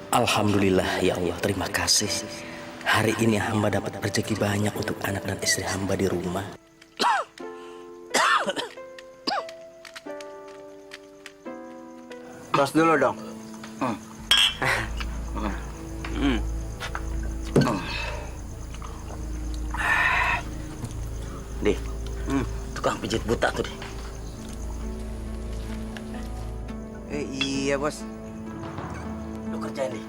Alhamdulillah ya Allah, terima kasih. Hari ini hamba dapat rezeki banyak untuk anak dan istri hamba di rumah. Tos dulu dong. Deh, tukang pijit buta tuh deh. Iya bos. Lu kerjain deh.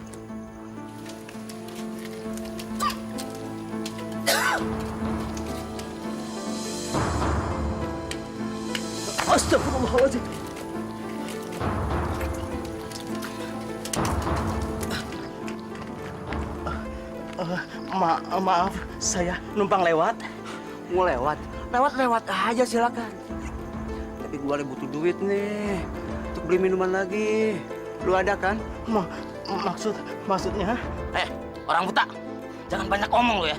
Astagfirullahaladzim. Maaf, saya numpang lewat. Mau lewat? Lewat aja silakan. Tapi gua lagi butuh duit nih untuk beli minuman lagi. Lu ada kan? Maksudnya? Orang buta, jangan banyak omong lu ya.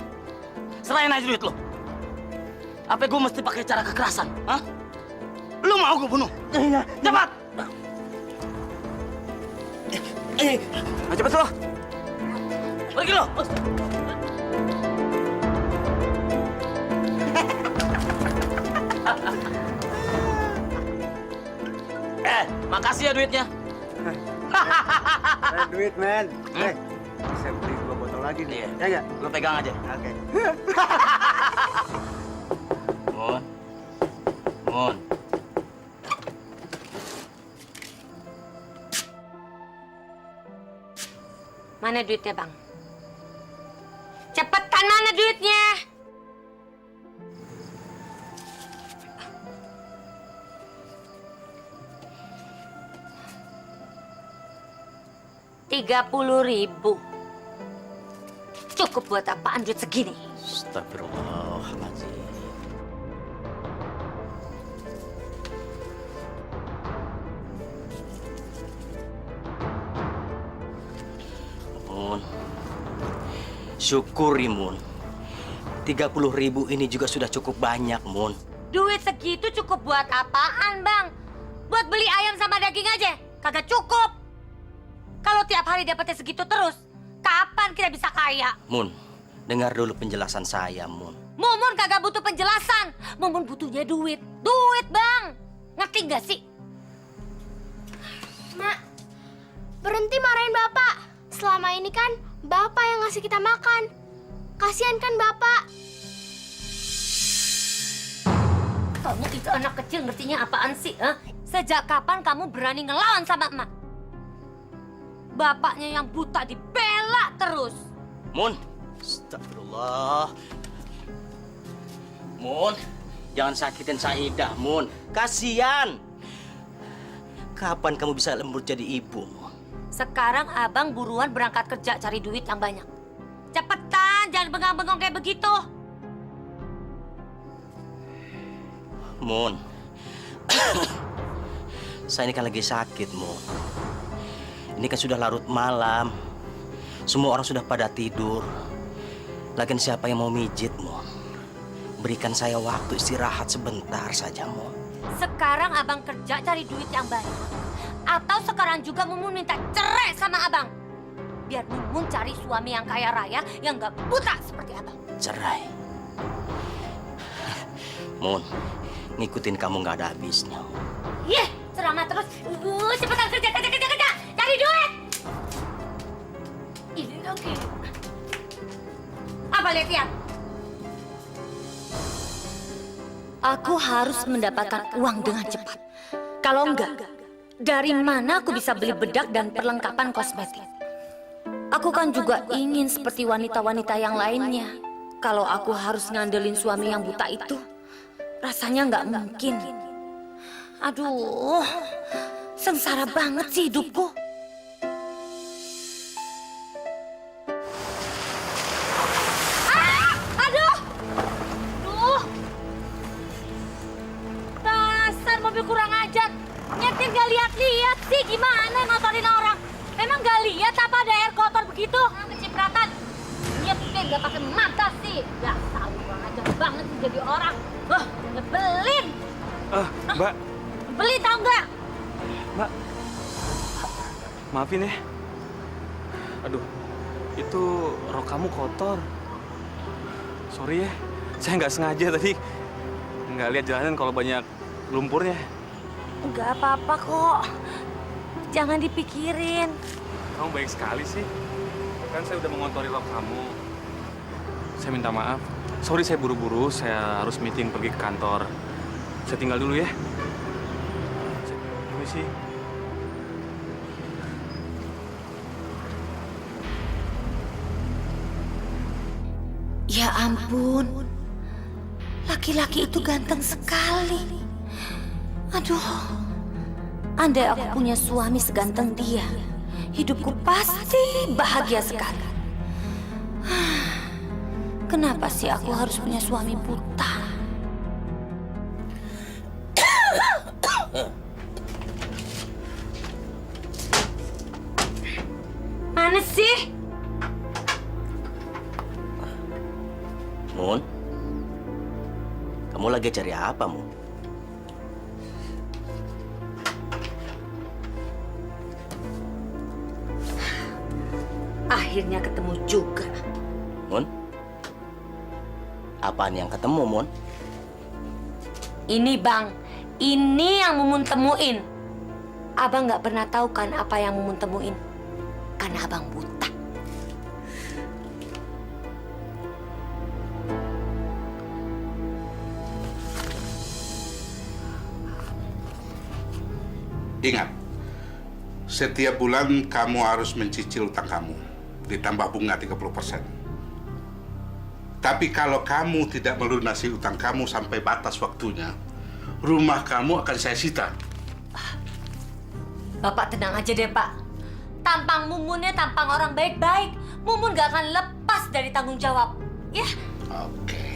Serahin aja duit lu. Apa gue mesti pakai cara kekerasan? Hah? Lu mau gue bunuh? Iya. Cepat! Nah, cepet lo. Pergi lo! Makasih ya duitnya. Duit men. Bisa beli 2 botol lagi nih. Ya nggak? Lu pegang aja. Oke. Mun. Mana duitnya, Bang? Cepetan, mana duitnya? Rp30.000. Cukup buat apaan duit segini? Astagfirullahaladzim. Mun, syukuri Mun. 30.000 ini juga sudah cukup banyak, Mun. Duit segitu cukup buat apaan, Bang? Buat beli ayam sama daging aja? Kagak cukup. Kalau tiap hari dapetnya segitu terus, kapan kita bisa kaya? Mun, dengar dulu penjelasan saya, Mun. Mumun kagak butuh penjelasan. Mumun butuhnya duit. Duit, Bang. Ngerti nggak sih? Mak, berhenti marahin Bapak. Selama ini kan Bapak yang ngasih kita makan. Kasihan kan Bapak? Kamu itu anak kecil ngertinya apaan sih? Sejak kapan kamu berani ngelawan sama emak? Bapaknya yang buta dibela terus. Mun, astagfirullah. Mun, jangan sakitin Saidah, Mun. Kasian. Kapan kamu bisa lembut jadi ibu, Mun? Sekarang abang buruan berangkat kerja cari duit yang banyak. Cepetan, jangan bengang-bengong kayak begitu. Mun, saya ini kan lagi sakit, Mun. Ini kan sudah larut malam. Semua orang sudah pada tidur. Lagian siapa yang mau mijit, Mun? Berikan saya waktu istirahat sebentar saja, Mun. Sekarang abang kerja cari duit yang banyak. Atau sekarang juga Mumun minta cerai sama abang. Biar Mumun cari suami yang kaya raya yang gak buta seperti abang. Cerai. Mun, ngikutin kamu gak ada habisnya. Yeh, ceramah terus. Cepetan kerja. Cari duit. Ini lagi. Apa lihat? Aku harus mendapatkan uang dengan cepat. Kalau enggak, dari mana aku bisa beli bedak dan perlengkapan kosmetik? Aku kan juga ingin seperti wanita-wanita yang lainnya. Kalau aku harus ngandelin suami yang buta itu, rasanya nggak mungkin. Aduh, sengsara banget sih hidupku. Aduh! Dasar mobil kurang ajar. Nyetir gak lihat-lihat sih, gimana ngotorin orang? Memang gak lihat apa ada air kotor begitu? Kecipratan. Nyetir gak pakai mata sih. Dasar kurang ajar banget sih jadi orang. Nyebelin. Mbak. Beli tau nggak? Mbak. Maafin ya. Aduh, itu rok kamu kotor. Sorry ya, saya nggak sengaja tadi. Nggak lihat jalanan kalau banyak lumpurnya. Nggak apa-apa kok. Jangan dipikirin. Kamu baik sekali sih. Kan saya udah mengotori rok kamu. Saya minta maaf. Sorry saya buru-buru, saya harus meeting pergi ke kantor. Saya tinggal dulu ya. Permisi. Ya ampun. Laki-laki itu ganteng sekali. Aduh. Andai aku punya suami seganteng dia, hidupku pasti bahagia sekali. Kenapa sih aku harus punya suami buta? Mana sih? Mun, kamu lagi cari apa, Mun? Akhirnya ketemu juga. Mun? Apaan yang ketemu, Mun? Ini Bang, ini yang Mumun temuin. Abang nggak pernah tahu kan apa yang Mumun temuin? Karena abang buta. Ingat, setiap bulan kamu harus mencicil utang kamu, ditambah bunga 30%. Tapi kalau kamu tidak melunasi utang kamu sampai batas waktunya, rumah kamu akan saya sita. Bapak tenang aja deh Pak. Tampang Mumunnya tampang orang baik-baik. Mumun gak akan lepas dari tanggung jawab. Ya. Oke.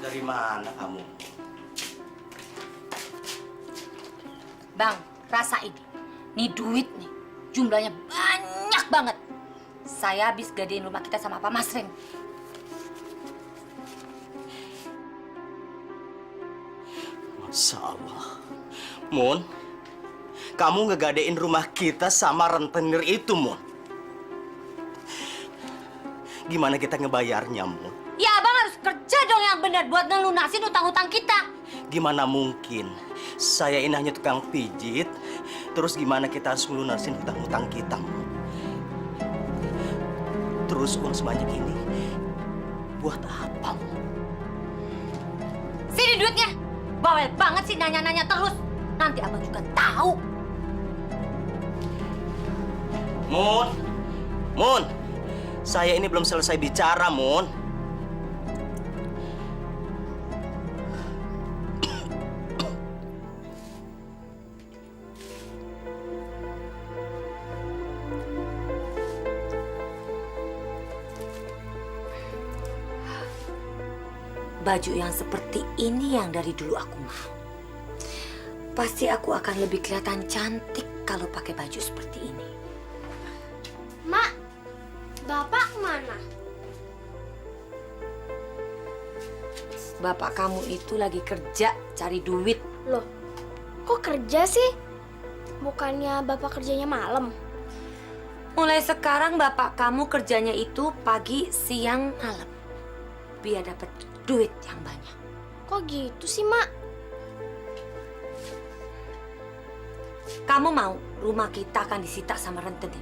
Dari mana kamu? Bang, rasa ini. Nih duit nih. Jumlahnya banyak banget. Saya habis gadein rumah kita sama Pak Masrin. Masya Allah. Mun, kamu ngegadein rumah kita sama rentenir itu, Mun. Gimana kita ngebayarnya, Mun? Ya abang harus kerja dong yang benar buat ngelunasin utang-utang kita. Gimana mungkin? Saya ini hanya tukang pijit. Terus gimana kita harus ngelunasin hutang-hutang kita, Mun? Terus uang sebanyak ini buat apa, Mun? Sini duitnya. Bawel banget sih nanya-nanya terus. Nanti abang juga tahu. Mun, Mun, saya ini belum selesai bicara, Mun. baju yang seperti ini yang dari dulu aku mau. Pasti aku akan lebih kelihatan cantik kalau pakai baju seperti ini. Mak, Bapak kemana? Bapak kamu itu lagi kerja cari duit. Loh, kok kerja sih? Bukannya Bapak kerjanya malam? Mulai sekarang bapak kamu kerjanya itu pagi, siang, malam. Biar dapat duit yang banyak. Kok gitu sih, Mak? Kamu mau rumah kita akan disita sama rentenir.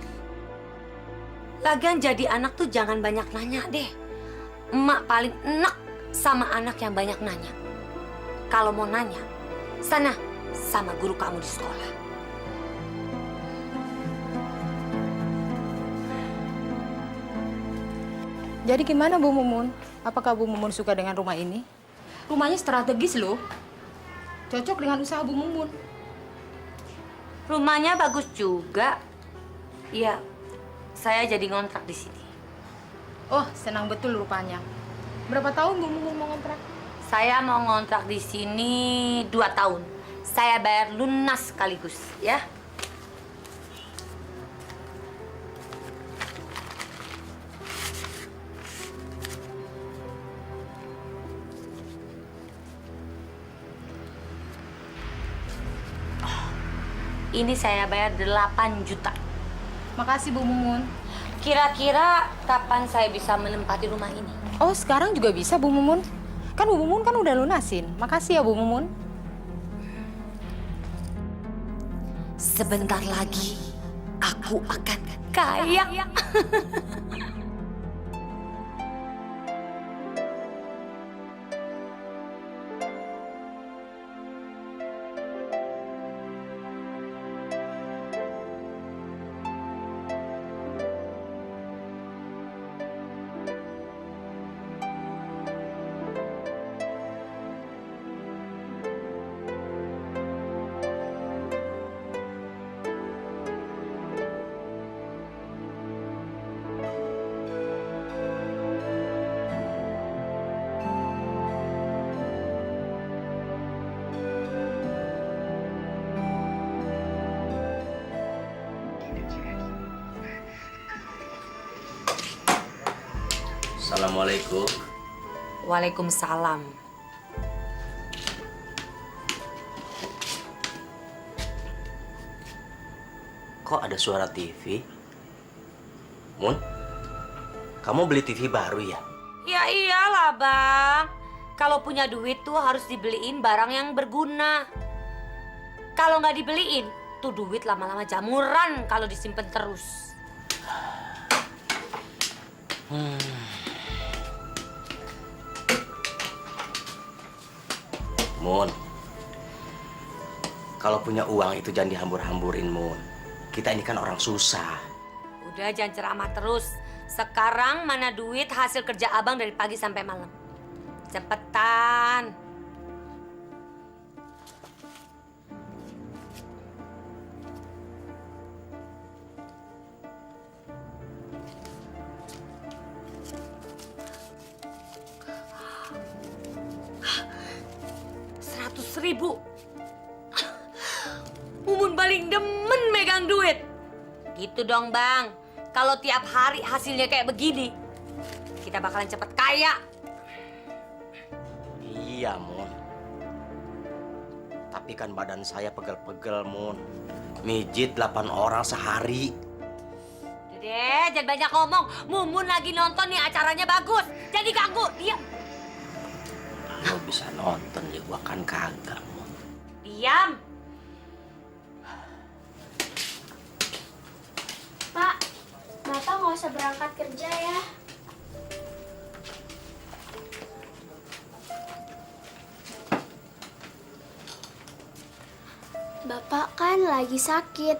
Lagian jadi anak tuh jangan banyak nanya deh. Emak paling enak sama anak yang banyak nanya. Kalau mau nanya, sana sama guru kamu di sekolah. Jadi gimana Bu Mumun? Apakah Bu Mumun suka dengan rumah ini? Rumahnya strategis loh. Cocok dengan usaha Bu Mumun. Rumahnya bagus juga. Iya, saya jadi ngontrak di sini. Oh, senang betul rupanya. Berapa tahun Bu Mumun mau ngontrak? Saya mau ngontrak di sini 2 tahun. Saya bayar lunas sekaligus, ya. Ini saya bayar 8 juta. Makasih Bu Mumun. Kira-kira kapan saya bisa menempati rumah ini? Oh, sekarang juga bisa Bu Mumun. Kan Bu Mumun kan udah lunasin. Makasih ya Bu Mumun. Sebentar lagi aku akan kaya. Assalamualaikum. Waalaikumsalam. Kok ada suara TV? Mun, kamu beli TV baru ya? Ya iyalah bang. Kalau punya duit tuh harus dibeliin barang yang berguna. Kalau nggak dibeliin, tuh duit lama-lama jamuran kalau disimpan terus. Mun, kalau punya uang itu jangan dihambur-hamburin, Mun. Kita ini kan orang susah. Udah jangan ceramah terus. Sekarang mana duit hasil kerja abang dari pagi sampai malam? Cepetan. Rp100.000. Mumun paling demen megang duit. Gitu dong bang. Kalau tiap hari hasilnya kayak begini, kita bakalan cepet kaya. Iya, Mun. Tapi kan badan saya pegel-pegel, Mun. Mijit 8 orang sehari. Udah deh, jangan banyak ngomong. Mumun lagi nonton nih, acaranya bagus. Jadi ganggu, diam. Lo bisa nonton ya, gua kan kagak, Mun. Diam. Pak, Bapak nggak usah berangkat kerja ya. Bapak kan lagi sakit.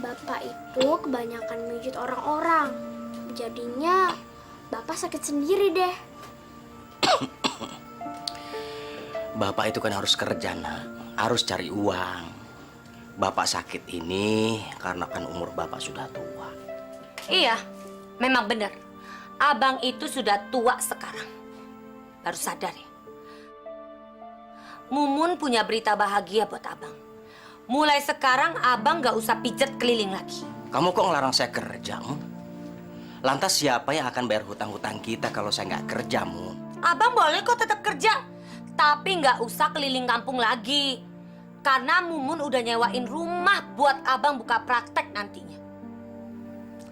Bapak itu kebanyakan mijit orang-orang. Jadinya Bapak sakit sendiri deh. Bapak itu kan harus kerja, Nak. Harus cari uang. Bapak sakit ini karena kan umur Bapak sudah tua. Iya, memang benar. Abang itu sudah tua sekarang. baru sadar ya. Mumun punya berita bahagia buat abang. Mulai sekarang abang gak usah pijet keliling lagi. Kamu kok ngelarang saya kerja, Mun? Lantas siapa yang akan bayar hutang-hutang kita kalau saya nggak kerja, Mun? Abang boleh kok tetap kerja, tapi nggak usah keliling kampung lagi. Karena Mumun udah nyewain rumah buat abang buka praktek nantinya.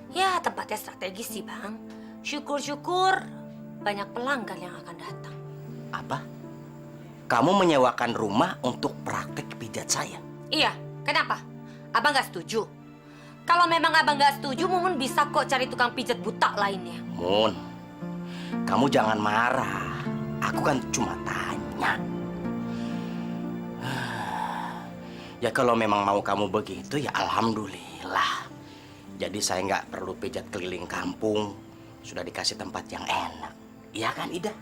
Ya, tempatnya strategis sih, Bang. Syukur-syukur banyak pelanggan yang akan datang. Apa? Kamu menyewakan rumah untuk praktek pijat saya? Iya, kenapa? Abang nggak setuju? Kalau memang abang nggak setuju, Mumun bisa kok cari tukang pijat buta lainnya. Mun, kamu jangan marah. Aku kan cuma tanya. Ya kalau memang mau kamu begitu, ya alhamdulillah. Jadi saya nggak perlu pijat keliling kampung. Sudah dikasih tempat yang enak. Iya kan, Ida?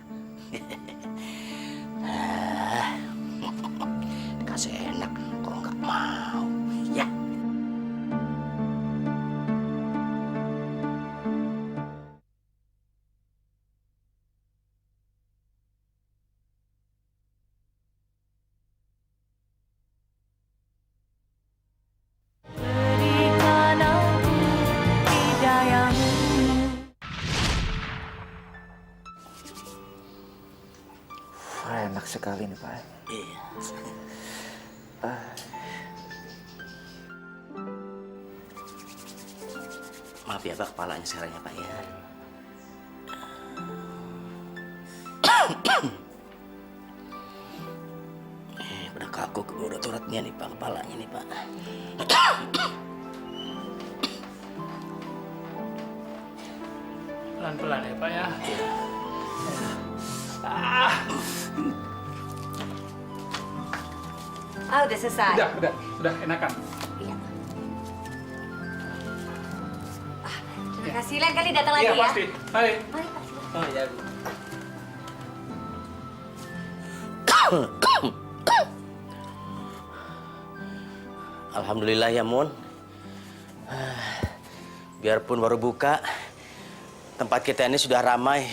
Dikasih enak, kok nggak mau? Ya. Enak sekali nih, Pak. Iya. Maaf ya, Pak, kepalanya sekarang ya, Pak ya. Udah kaku, udah turutnya nih, Pak, kepalanya nih, Pak. Pelan-pelan ya, Pak ya. Udah selesai. Udah enakan. Iya. Terima kasih, lain kali datang lagi Iya, ya. pasti. Hai. Mari, Pak. Silakan. Oh iya, Bu. Alhamdulillah ya, Mun. Biarpun baru buka, tempat kita ini sudah ramai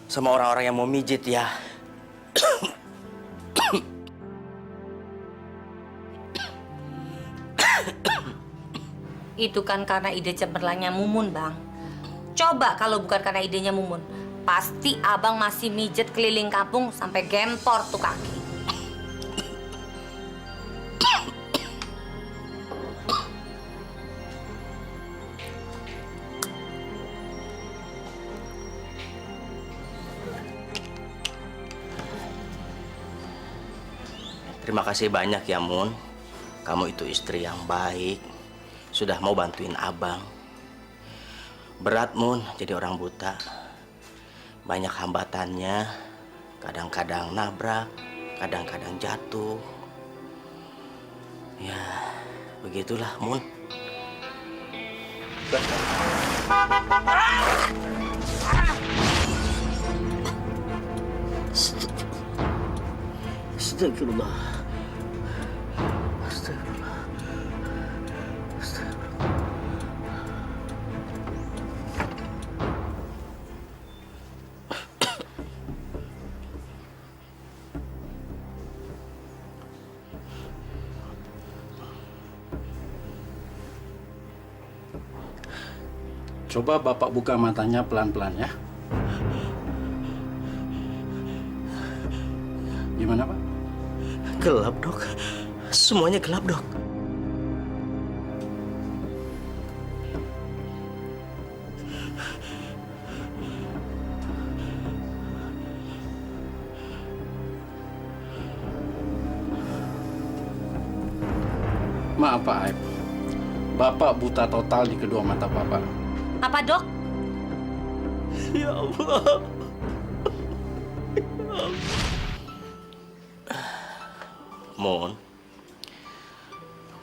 sama orang-orang yang mau mijit ya. Itu kan karena ide cemerlangnya Mumun, Bang. Coba kalau bukan karena idenya Mumun, pasti abang masih mijet keliling kampung sampai gempor tuh kaki. Terima kasih banyak ya, Mun. Kamu itu istri yang baik. Sudah mau bantuin abang. Berat, Mun, jadi orang buta. Banyak hambatannya. Kadang-kadang nabrak, kadang-kadang jatuh. Ya, begitulah, Mun. Astagfirullah. Astagfirullah. Astagfirullah. Coba Bapak buka matanya pelan-pelan ya. Gimana, Pak? Gelap, Dok. Semuanya gelap, Dok. Maaf, Pak Aib. Bapak buta total di kedua mata Bapak. Apa, Dok? Ya Allah. Mun,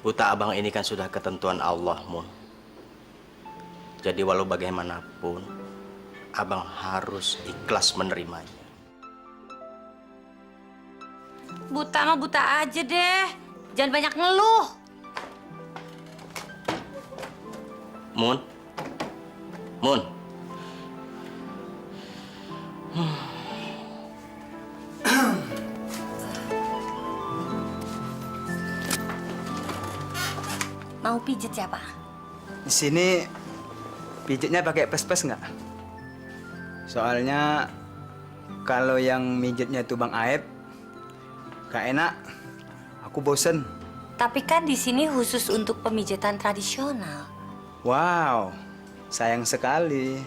buta abang ini kan sudah ketentuan Allah, Mun. Jadi walau bagaimanapun, abang harus ikhlas menerimanya. Buta mah buta aja deh. Jangan banyak ngeluh. Mun, Mun. Mau pijet siapa? Di sini pijitnya pakai pes-pes nggak? Soalnya kalau yang mijitnya itu Bang Aep, gak enak. Aku bosen. Tapi kan di sini khusus untuk pemijetan tradisional. Wow, sayang sekali.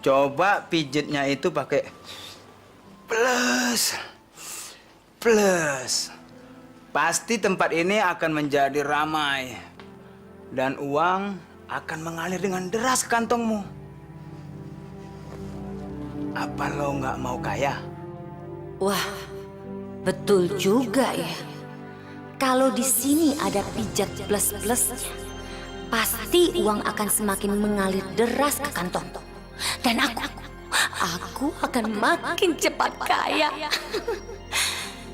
Coba pijitnya itu pakai plus. Plus. Pasti tempat ini akan menjadi ramai. Dan uang akan mengalir dengan deras ke kantongmu. Apa lo nggak mau kaya? Wah, betul juga ya. Kalau di sini ada pijat plus-plusnya, pasti uang akan semakin mengalir deras ke kantong. Dan aku akan makin cepat kaya.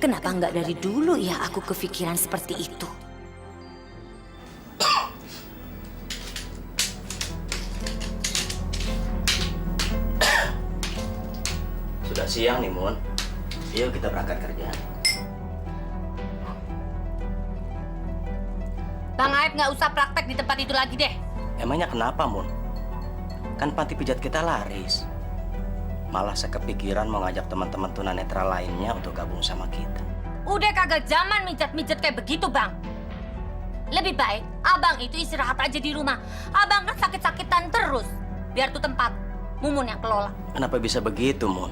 Kenapa nggak dari dulu ya aku kepikiran seperti itu? Sudah siang nih, Mun. Yuk kita berangkat kerja. Bang Aep nggak usah praktek di tempat itu lagi deh. Emangnya kenapa, Mun? Kan panti pijat kita laris. Malah saya kepikiran mau ngajak teman-teman tunanetra lainnya untuk gabung sama kita. Udah kagak zaman mijat-mijat kayak begitu, Bang. Lebih baik abang itu istirahat aja di rumah. Abang kan sakit-sakitan terus. Biar tuh tempat Mumun yang kelola. Kenapa bisa begitu, Mun?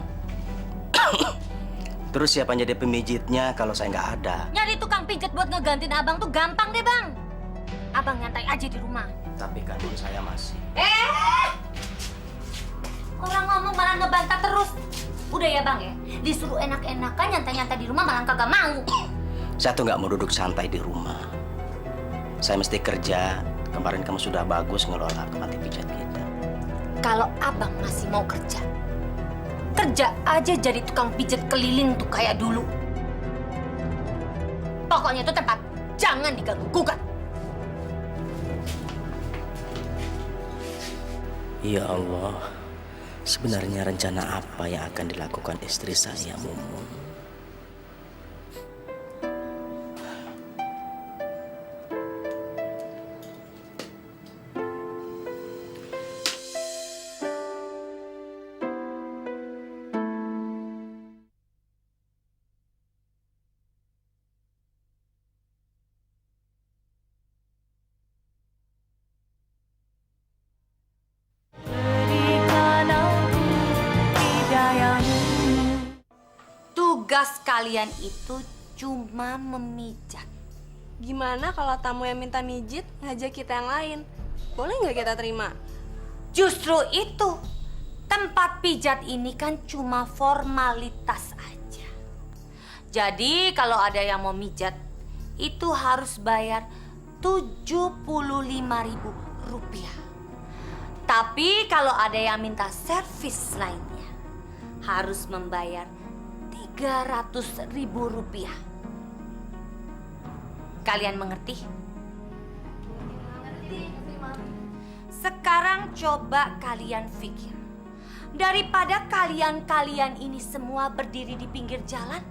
Terus siapa yang jadi pemijitnya kalau saya nggak ada? Nyari tukang pijat buat ngegantiin abang tuh gampang deh, Bang. Abang nyantai aja di rumah. Tapi kan Mun, saya masih. Orang ngomong malah ngebantah terus. Udah ya, Bang ya? Disuruh enak-enakan nyantai-nyantai di rumah malah kagak mau. Saya tuh nggak mau duduk santai di rumah. Saya mesti kerja. Kemarin kamu sudah bagus ngelola panti pijat kita. Kalau abang masih mau kerja, kerja aja jadi tukang pijat keliling tuh kayak dulu. Pokoknya tuh tempat jangan diganggu-gugat. Ya Allah, sebenarnya rencana apa yang akan dilakukan istri saya, Mumun? Tugas kalian itu cuma memijat. Gimana kalau tamu yang minta mijit ngajak kita yang lain? Boleh nggak kita terima? Justru itu, tempat pijat ini kan cuma formalitas aja. Jadi kalau ada yang mau mijat, itu harus bayar Rp75.000. Tapi kalau ada yang minta servis lainnya, harus membayar Rp300.000. Kalian mengerti? Sekarang coba kalian pikir. Daripada kalian ini semua berdiri di pinggir jalan,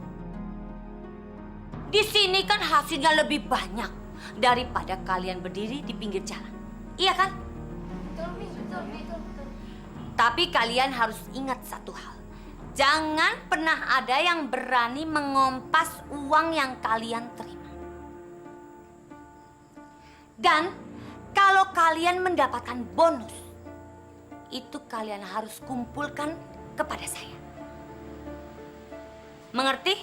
di sini kan hasilnya lebih banyak daripada kalian berdiri di pinggir jalan. Iya kan? Betul. Tapi kalian harus ingat satu hal. Jangan pernah ada yang berani mengompas uang yang kalian terima. Dan kalau kalian mendapatkan bonus, itu kalian harus kumpulkan kepada saya. Mengerti?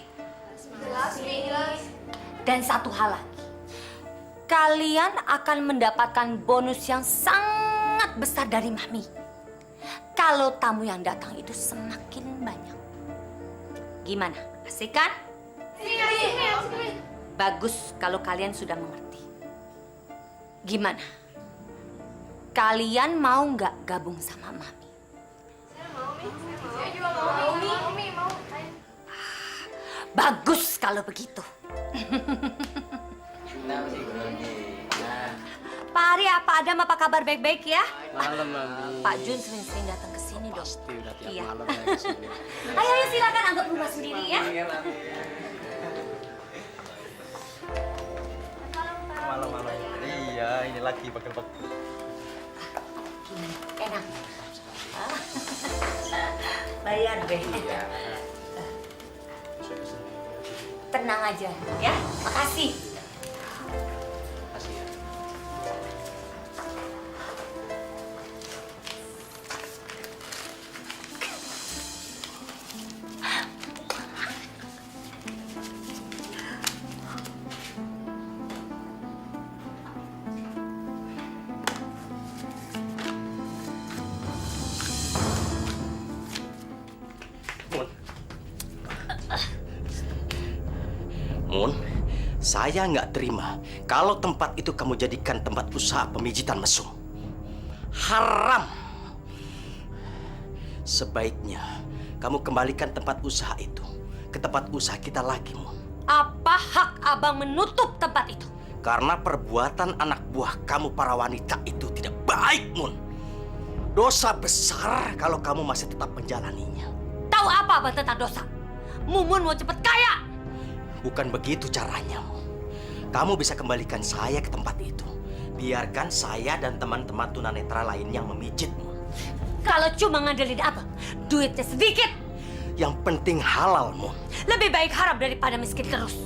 Jelas. Dan satu hal lagi. Kalian akan mendapatkan bonus yang sangat besar dari Mami. Kalau tamu yang datang itu semakin banyak. Gimana? Asik kan? Asik. Bagus kalau kalian sudah mengerti. Gimana? Kalian mau nggak gabung sama Mami? Saya juga mau. Mami mau. Bagus kalau begitu. Pak Ari, apa Adam, apa kabar baik-baik ya? Malam, Mami. Pak Jun sering-sering datang ke sini dong. Pasti udah tiap Iya. malam ya ke sini. Ayo silakan anggap rumah sendiri ya. Malam-malam. Iya. Iya, ini lagi pegel-pegel. Enak. Bayar deh. Tenang aja, ya. Makasih. Makasih ya. Mun, saya nggak terima kalau tempat itu kamu jadikan tempat usaha pemijitan mesum. Haram. Sebaiknya kamu kembalikan tempat usaha itu ke tempat usaha kita lagi, Mun. Apa hak abang menutup tempat itu? Karena perbuatan anak buah kamu para wanita itu tidak baik, Mun. Dosa besar kalau kamu masih tetap menjalaninya. Tahu apa abang tentang dosa? Mumun mau cepet kaya. Bukan begitu caranya, Mun. Kamu bisa kembalikan saya ke tempat itu. Biarkan saya dan teman-teman tunanetra lainnya memijitmu. Kalau cuma ngandelin abang, duitnya sedikit. Yang penting halal, Mun. Lebih baik haram daripada miskin terus.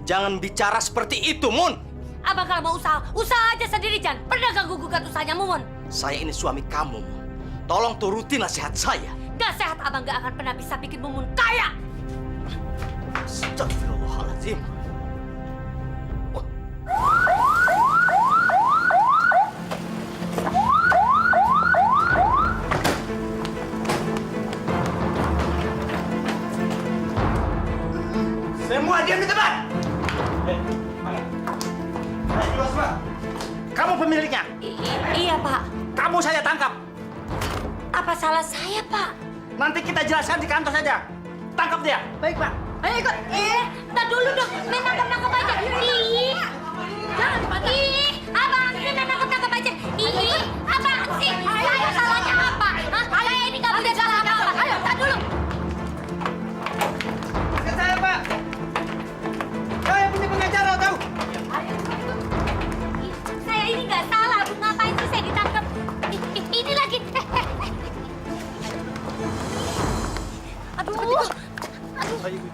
Jangan bicara seperti itu, Mun. Abang kalau mau usaha, usaha aja sendiri, jangan pernah ganggu-gugat usahanya Mumun. Saya ini suami kamu, Mun. Tolong turuti nasihat saya. Nasihat abang gak akan pernah bisa bikin Mumun kaya. Astagfirullahaladzim. Semua diam di tempat. Kamu pemiliknya. Iya, Pak. Kamu saya tangkap. Apa salah saya, Pak? Nanti kita jelaskan di kantor saja. Tangkap dia. Baik, Pak. Ayo ikut. Ntar dulu dong. Main nangkap-nangkap aja. Ih. Jangan, Pak. Ih, abang sih main nangkap-nangkap aja. Ih, abang sih. Saya salahnya apa? Hah? Saya ini nggak punya salah apa-apa. Ayo, ntar dulu. Ke saya, Pak. Saya punya pengacara, tahu? Saya ini nggak salah. Bu, ngapain sih saya ditangkap? Ini lagi. Aduh.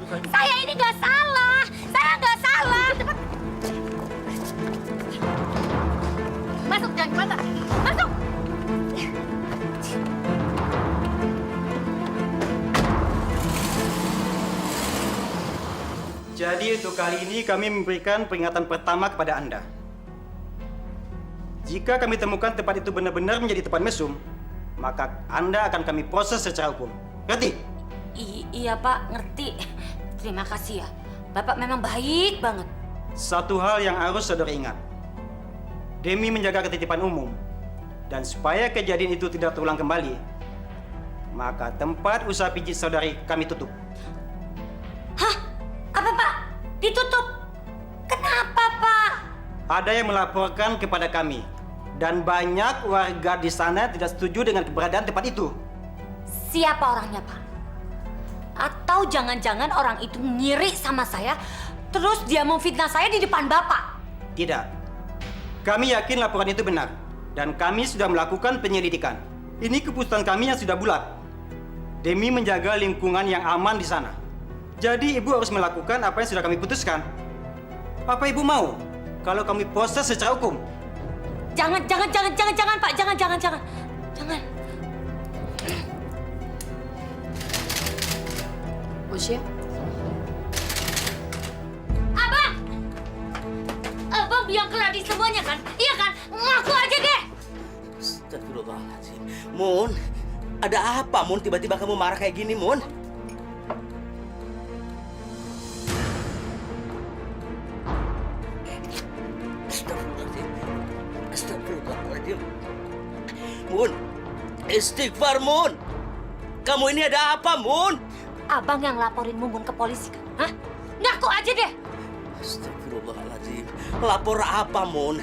Saya ini nggak salah. Saya nggak salah. Masuk, jangan kemana. Masuk. Jadi untuk kali ini kami memberikan peringatan pertama kepada Anda. Jika kami temukan tempat itu benar-benar menjadi tempat mesum, maka Anda akan kami proses secara hukum. Ngerti? Iya, Pak, ngerti. Terima kasih ya. Bapak memang baik banget. Satu hal yang harus saudara ingat. Demi menjaga ketitipan umum, dan supaya kejadian itu tidak terulang kembali, maka tempat usaha pijit saudari kami tutup. Hah? Apa, Pak? Ditutup? Kenapa, Pak? Ada yang melaporkan kepada kami, dan banyak warga di sana tidak setuju dengan keberadaan tempat itu. Siapa orangnya, Pak? Atau jangan-jangan orang itu ngiri sama saya, terus dia memfitnah saya di depan Bapak? Tidak. Kami yakin laporan itu benar, dan kami sudah melakukan penyelidikan. Ini keputusan kami yang sudah bulat, demi menjaga lingkungan yang aman di sana. Jadi ibu harus melakukan apa yang sudah kami putuskan. Apa ibu mau kalau kami proses secara hukum? Jangan, Pak. Jangan. Usia? Abang biang keladi semuanya kan? Iya kan? Ngaku aja deh. Astagfirullahaladzim. Mun, ada apa, Mun? Tiba-tiba kamu marah kayak gini, Mun? Astagfirullahaladzim. Mun, istighfar, Mun. Kamu ini ada apa, Mun? Abang yang laporin Mumun ke polisi kan? Hah? Ngaku aja deh. Astagfirullahaladzim. Lapor apa, Mun?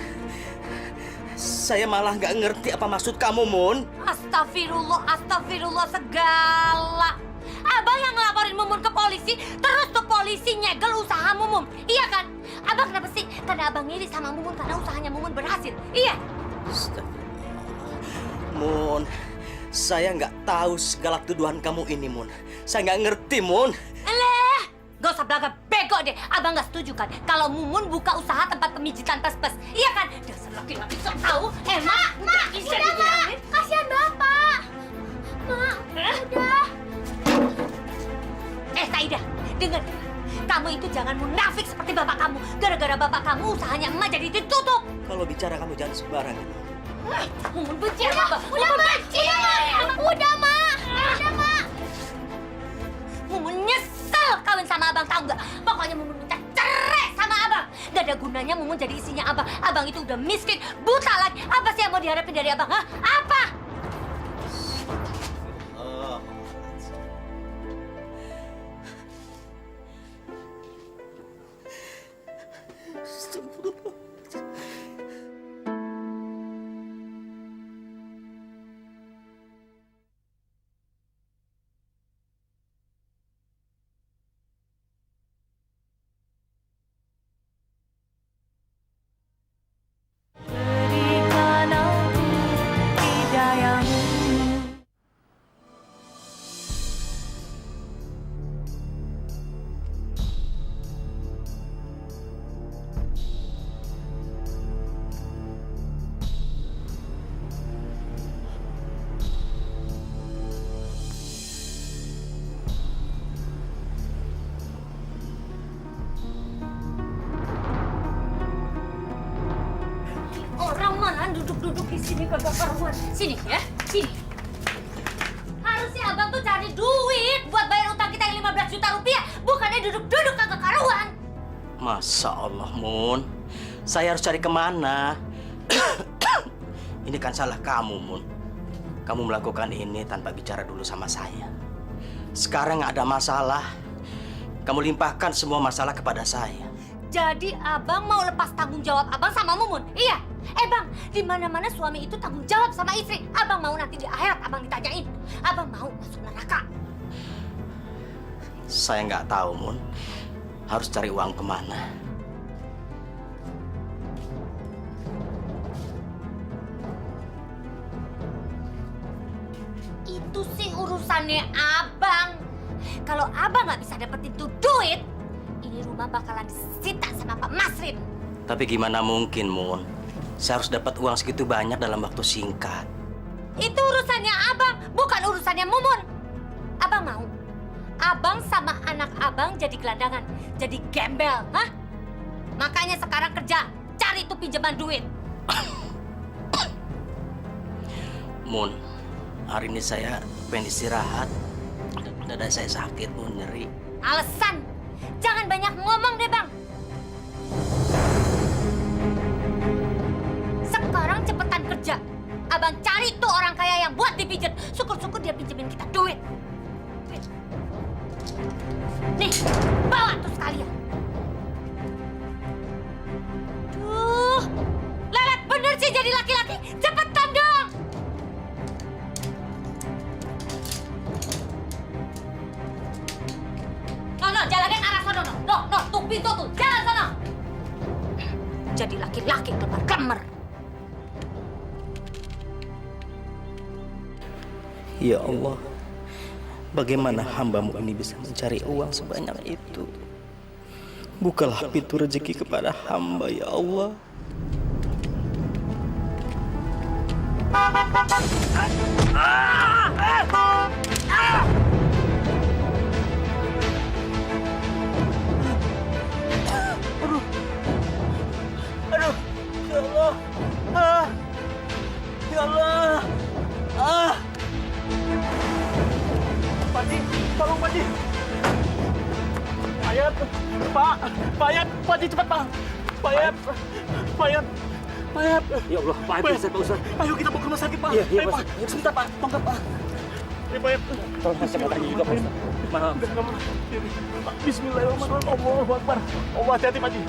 Saya malah nggak ngerti apa maksud kamu, Mun. Astagfirullah segala. Abang yang ngelaporin Mumun ke polisi, terus tuh polisi nyegel usaha Mumun. Iya kan? Abang kenapa sih? Karena abang ngiri sama Mumun karena usahanya Mumun berhasil. Iya. Mun, saya nggak tahu segala tuduhan kamu ini, Mun. Saya nggak ngerti, Mun. Eleh, gak usah belaga bego deh. Abang nggak setuju kan kalau Mumun buka usaha tempat pemijitan pes-pes. Iya kan? Dasar laki-laki sok tahu. Mak, udah Mak. Kasihan Bapak. Mak, udah. Saida, dengar. Kamu itu jangan munafik seperti bapak kamu. Gara-gara bapak kamu usahanya emak jadi ditutup. Kalau bicara kamu jangan sembarangan. Mumun benci sama abang. Udah, Mak. Udah, Mak. Mumun nyesel kawin sama abang, tahu nggak? Pokoknya Mumun minta cerai sama abang. Gak ada gunanya Mumun jadi isinya abang. Abang itu udah miskin, buta lagi. Apa sih yang mau diharapin dari abang? Hah? Apa? Orang mana duduk-duduk di sini kagak karuan. Sini ya, sini. Harusnya abang tuh cari duit buat bayar utang kita yang 15 juta rupiah, bukannya duduk-duduk kagak karuan. Masa Allah, Mun. Saya harus cari kemana? Ini kan salah kamu, Mun. Kamu melakukan ini tanpa bicara dulu sama saya. Sekarang nggak ada masalah. Kamu limpahkan semua masalah kepada saya. Jadi abang mau lepas tanggung jawab abang sama Mumun? Iya. Bang, di mana-mana suami itu tanggung jawab sama istri. Abang mau nanti di akhirat abang ditanyain. Abang mau masuk neraka? Saya nggak tahu, Mun. Harus cari uang kemana? Itu sih urusannya abang. Kalau abang nggak bisa dapetin tuh duit, ini rumah bakalan disita sama Pak Masrin. Tapi gimana mungkin, Mun? Saya harus dapat uang segitu banyak dalam waktu singkat. Itu urusannya abang, bukan urusannya Mumun. Abang mau? Abang sama anak abang jadi gelandangan, jadi gembel, hah? Makanya sekarang kerja, cari tuh pinjaman duit. Mun, hari ini saya pengen istirahat. Dada saya sakit, Mun, nyeri. Alasan, jangan banyak ngomong deh, Bang. Sekarang cepetan kerja. Abang cari tuh orang kaya yang buat dipijet. Syukur-syukur dia pinjemin kita duit. Nih, bawa tuh sekalian. Tuh, lelet bener sih jadi laki-laki. Cepetan dong. No, jalannya arah sono, no. No, tuh pintu tuh, jalan sono. Jadi laki-laki kelemar-kelemar. Ya Allah, bagaimana hamba-Mu ini bisa mencari uang sebanyak itu? Bukalah pintu rezeki kepada hamba, ya Allah. Aduh, ya Allah. Ya Allah. Pakji, tolong Pakji. Payat, Pak. Payat, Pakji cepat Pak. Payat. Ya Allah, Pak Ustaz, Pak Ustaz. Ayo kita bawa ke rumah sakit, Pak. Iya, Pak. Sebentar, Pak. Tunggu, Pak. Ini Payat. Tolong kasih motornya juga, Pak Ustaz. Maaf. Bismillahirrahmanirrahim. Allahu Akbar. Allah, hati-hati, Pakji.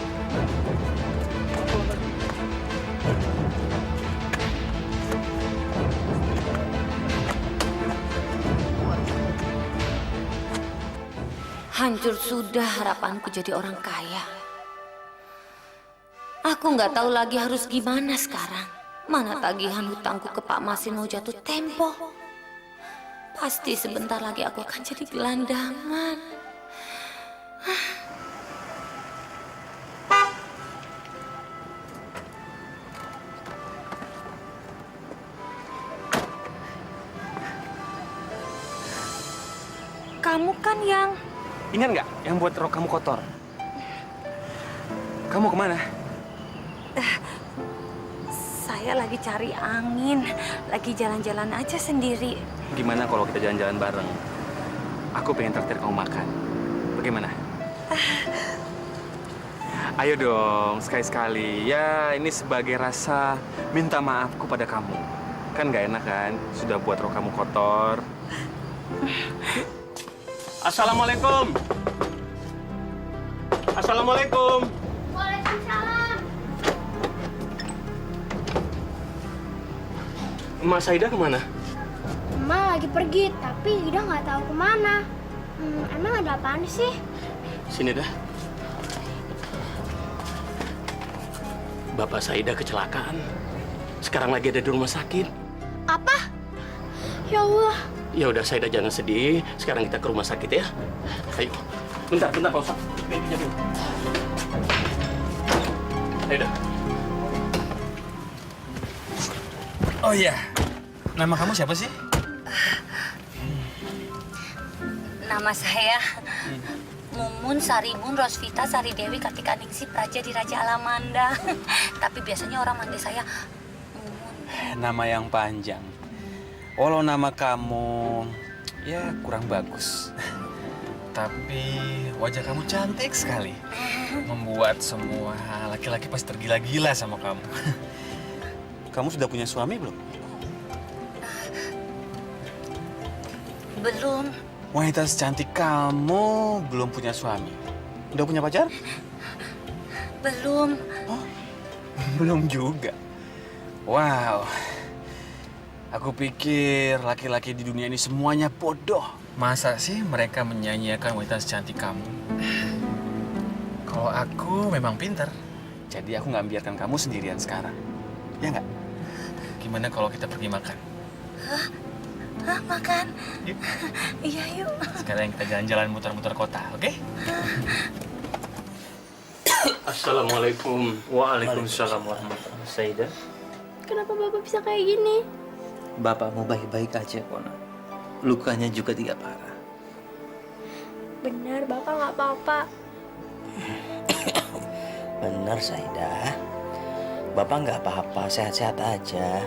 Hancur sudah harapanku jadi orang kaya. Aku nggak tahu lagi harus gimana sekarang. Mana tagihan hutangku ke Pak Masin mau jatuh tempo. Pasti sebentar lagi aku akan jadi gelandangan. Kamu kan yang... Ingat nggak yang buat rok kamu kotor? Kamu kemana? Saya lagi cari angin, lagi jalan-jalan aja sendiri. Gimana kalau kita jalan-jalan bareng? Aku pengen traktir kamu makan. Bagaimana? Ayo dong, sekali-sekali. Ya, ini sebagai rasa minta maafku pada kamu. Kan nggak enak kan? Sudah buat rok kamu kotor. Assalamualaikum. Assalamualaikum. Waalaikumsalam. Emak Saida kemana? Emak lagi pergi, tapi Ida nggak tahu kemana. Emang ada apaan sih? Sini dah. Bapak Saida kecelakaan. Sekarang lagi ada di rumah sakit. Apa? Ya Allah. Ya udah Saida jangan sedih. Sekarang kita ke rumah sakit ya. Ayo. Bentar Pak Ustaz. Ayo dah. Oh iya. Nama kamu siapa sih? Nama saya Mumun Sarimun Rosvita Sari Dewi Kartika Ningsih Praja di Raja Alamanda. Tapi biasanya orang manggil saya Mumun. Nama yang panjang. Walau nama kamu ya kurang bagus. Tapi wajah kamu cantik sekali. Membuat semua laki-laki pasti tergila-gila sama kamu. Kamu sudah punya suami belum? Belum. Wanita secantik kamu belum punya suami. Udah punya pacar? Belum. Oh, belum juga. Wow. Aku pikir laki-laki di dunia ini semuanya bodoh. Masa sih mereka menyanyiakan wanita secantik kamu? Kalau aku memang pintar. Jadi aku nggak biarkan kamu sendirian sekarang. Ya nggak? Gimana kalau kita pergi makan? Hah, makan? Yuk. Iya, yuk. Sekarang kita jalan-jalan muter-muter kota, oke? Assalamualaikum. Waalaikumsalam warahmatullahi wabarakatuh. Saida. Kenapa Bapak bisa kayak gini? Bapakmu baik-baik aja, Kona. Lukanya juga tidak parah. Benar, Bapak nggak apa-apa. Benar, Saida. Bapak nggak apa-apa, sehat-sehat aja.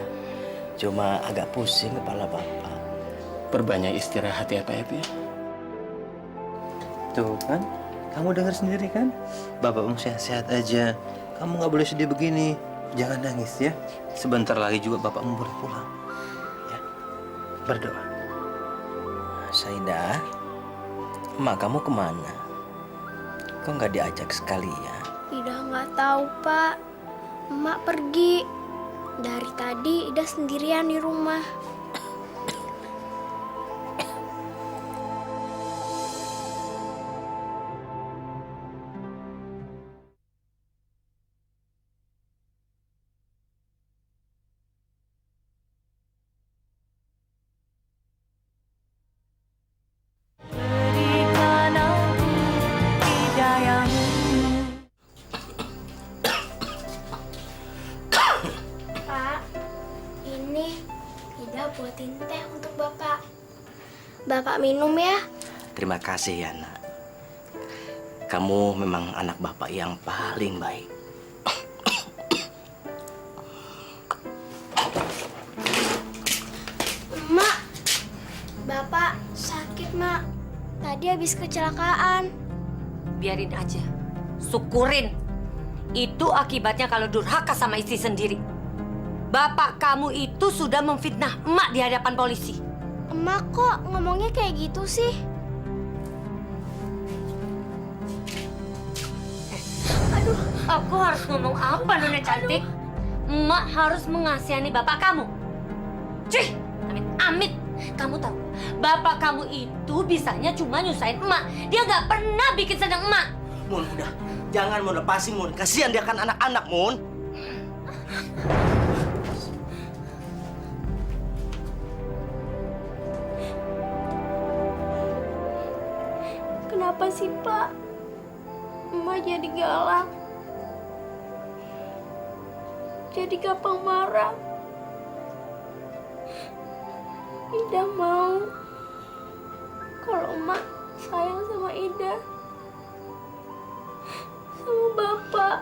Cuma agak pusing kepala Bapak. Perbanyak istirahat ya Pak ya. Tuh kan, kamu dengar sendiri kan? Bapakmu sehat-sehat aja. Kamu nggak boleh sedih begini. Jangan nangis ya. Sebentar lagi juga bapakmu boleh pulang. Ya, berdoa. Saida, emak kamu kemana? Kok nggak diajak sekalian? Ida nggak tahu, Pak. Emak pergi. Dari tadi Ida sendirian di rumah. Pak, ini Ida buatin teh untuk Bapak. Bapak minum ya. Terima kasih ya, Nak. Kamu memang anak Bapak yang paling baik. Mak, Bapak sakit, Mak. Tadi habis kecelakaan. Biarin aja. Syukurin. Itu akibatnya kalau durhaka sama istri sendiri. Bapak kamu itu sudah memfitnah emak di hadapan polisi. Emak kok ngomongnya kayak gitu sih? Aduh, aku harus ngomong apa, Nona cantik? Emak harus mengasihani bapak kamu. Cih, amit-amit. Kamu tahu, bapak kamu itu bisanya cuma nyusahin emak. Dia nggak pernah bikin senang emak. Mun, udah. Jangan Mun, lepasin Mun. Kasihan dia kan anak-anak, Mun. Kenapa sih, Pak? Emak jadi galak. Jadi gampang marah. Ida mau kalau emak sayang sama Ida, sama Bapak.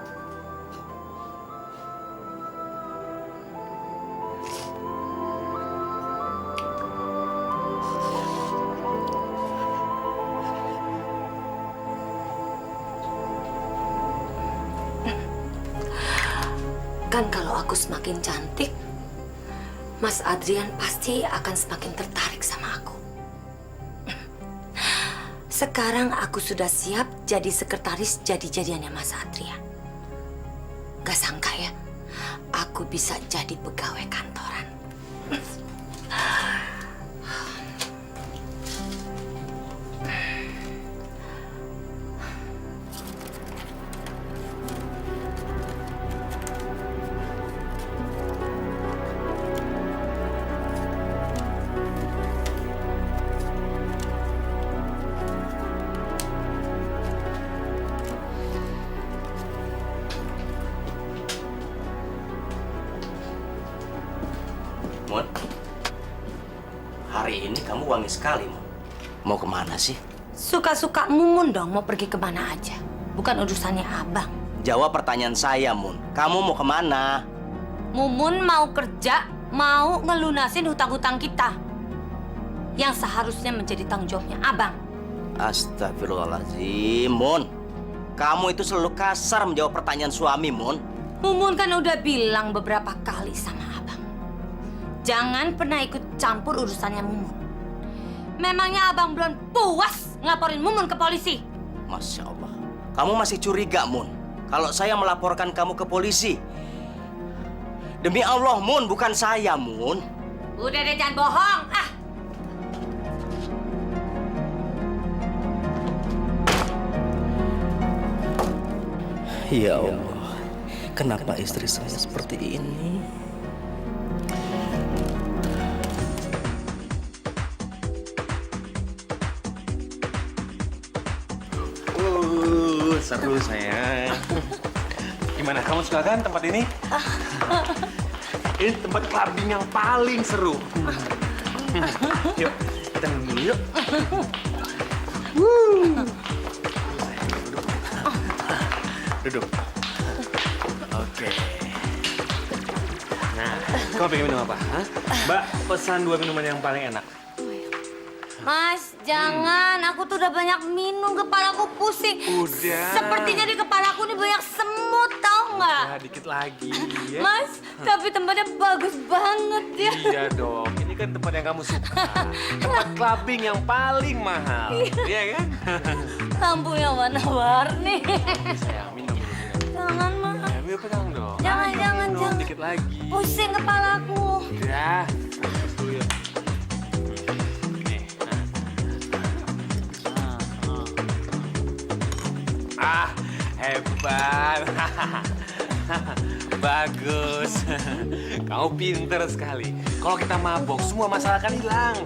Kan kalau aku semakin cantik, Mas Adrian pasti akan semakin tertarik sama aku. Sekarang aku sudah siap jadi sekretaris jadi-jadiannya Mas Adrian. Gak sangka ya, aku bisa jadi pegawai kantoran. Mun, hari ini kamu wangi sekali, Mun. Mau kemana sih? Suka-suka Mumun dong mau pergi kemana aja. Bukan urusannya abang. Jawab pertanyaan saya, Mun. Kamu mau kemana? Mumun mau kerja, mau ngelunasin hutang-hutang kita. Yang seharusnya menjadi tanggung jawabnya abang. Astagfirullahaladzim, Mun. Kamu itu selalu kasar menjawab pertanyaan suami, Mun. Mumun kan udah bilang beberapa kali sama abang. Jangan pernah ikut campur urusannya Mumun. Memangnya abang belum puas ngelaporin Mumun ke polisi? Masya Allah. Kamu masih curiga, Mun. Kalau saya melaporkan kamu ke polisi. Demi Allah, Mun. Bukan saya, Mun. Udah deh, jangan bohong. Ah. Ya Allah. Kenapa istri saya seperti ini? Seru sayang. Gimana, kamu suka kan tempat ini? Ini tempat clubbing yang paling seru. Yuk, kita minum dulu yuk. Duduk. Oke. Nah, kamu pengen minum apa? Hah? Mbak, pesan 2 minuman yang paling enak. Mas, jangan. Aku tuh udah banyak minum, kepalaku pusing. Udah. Sepertinya di kepalaku nih banyak semut, tau nggak? Ya, dikit lagi. Ya. Mas, tapi tempatnya bagus banget ya. Iya dong, ini kan tempat yang kamu suka. Tempat clubbing yang paling mahal. Iya kan? Lampunya warna-warni. Sayang, minum. Jangan, Mas. Ya, minum pegang dong. Jangan, Ayo, jangan, minum jangan. dikit lagi. Pusing kepalaku. Udah. Fokus dulu ya. Nih. Ah, hebat. Bagus. Kamu pinter sekali. Kalau kita mabok, semua masalah akan hilang.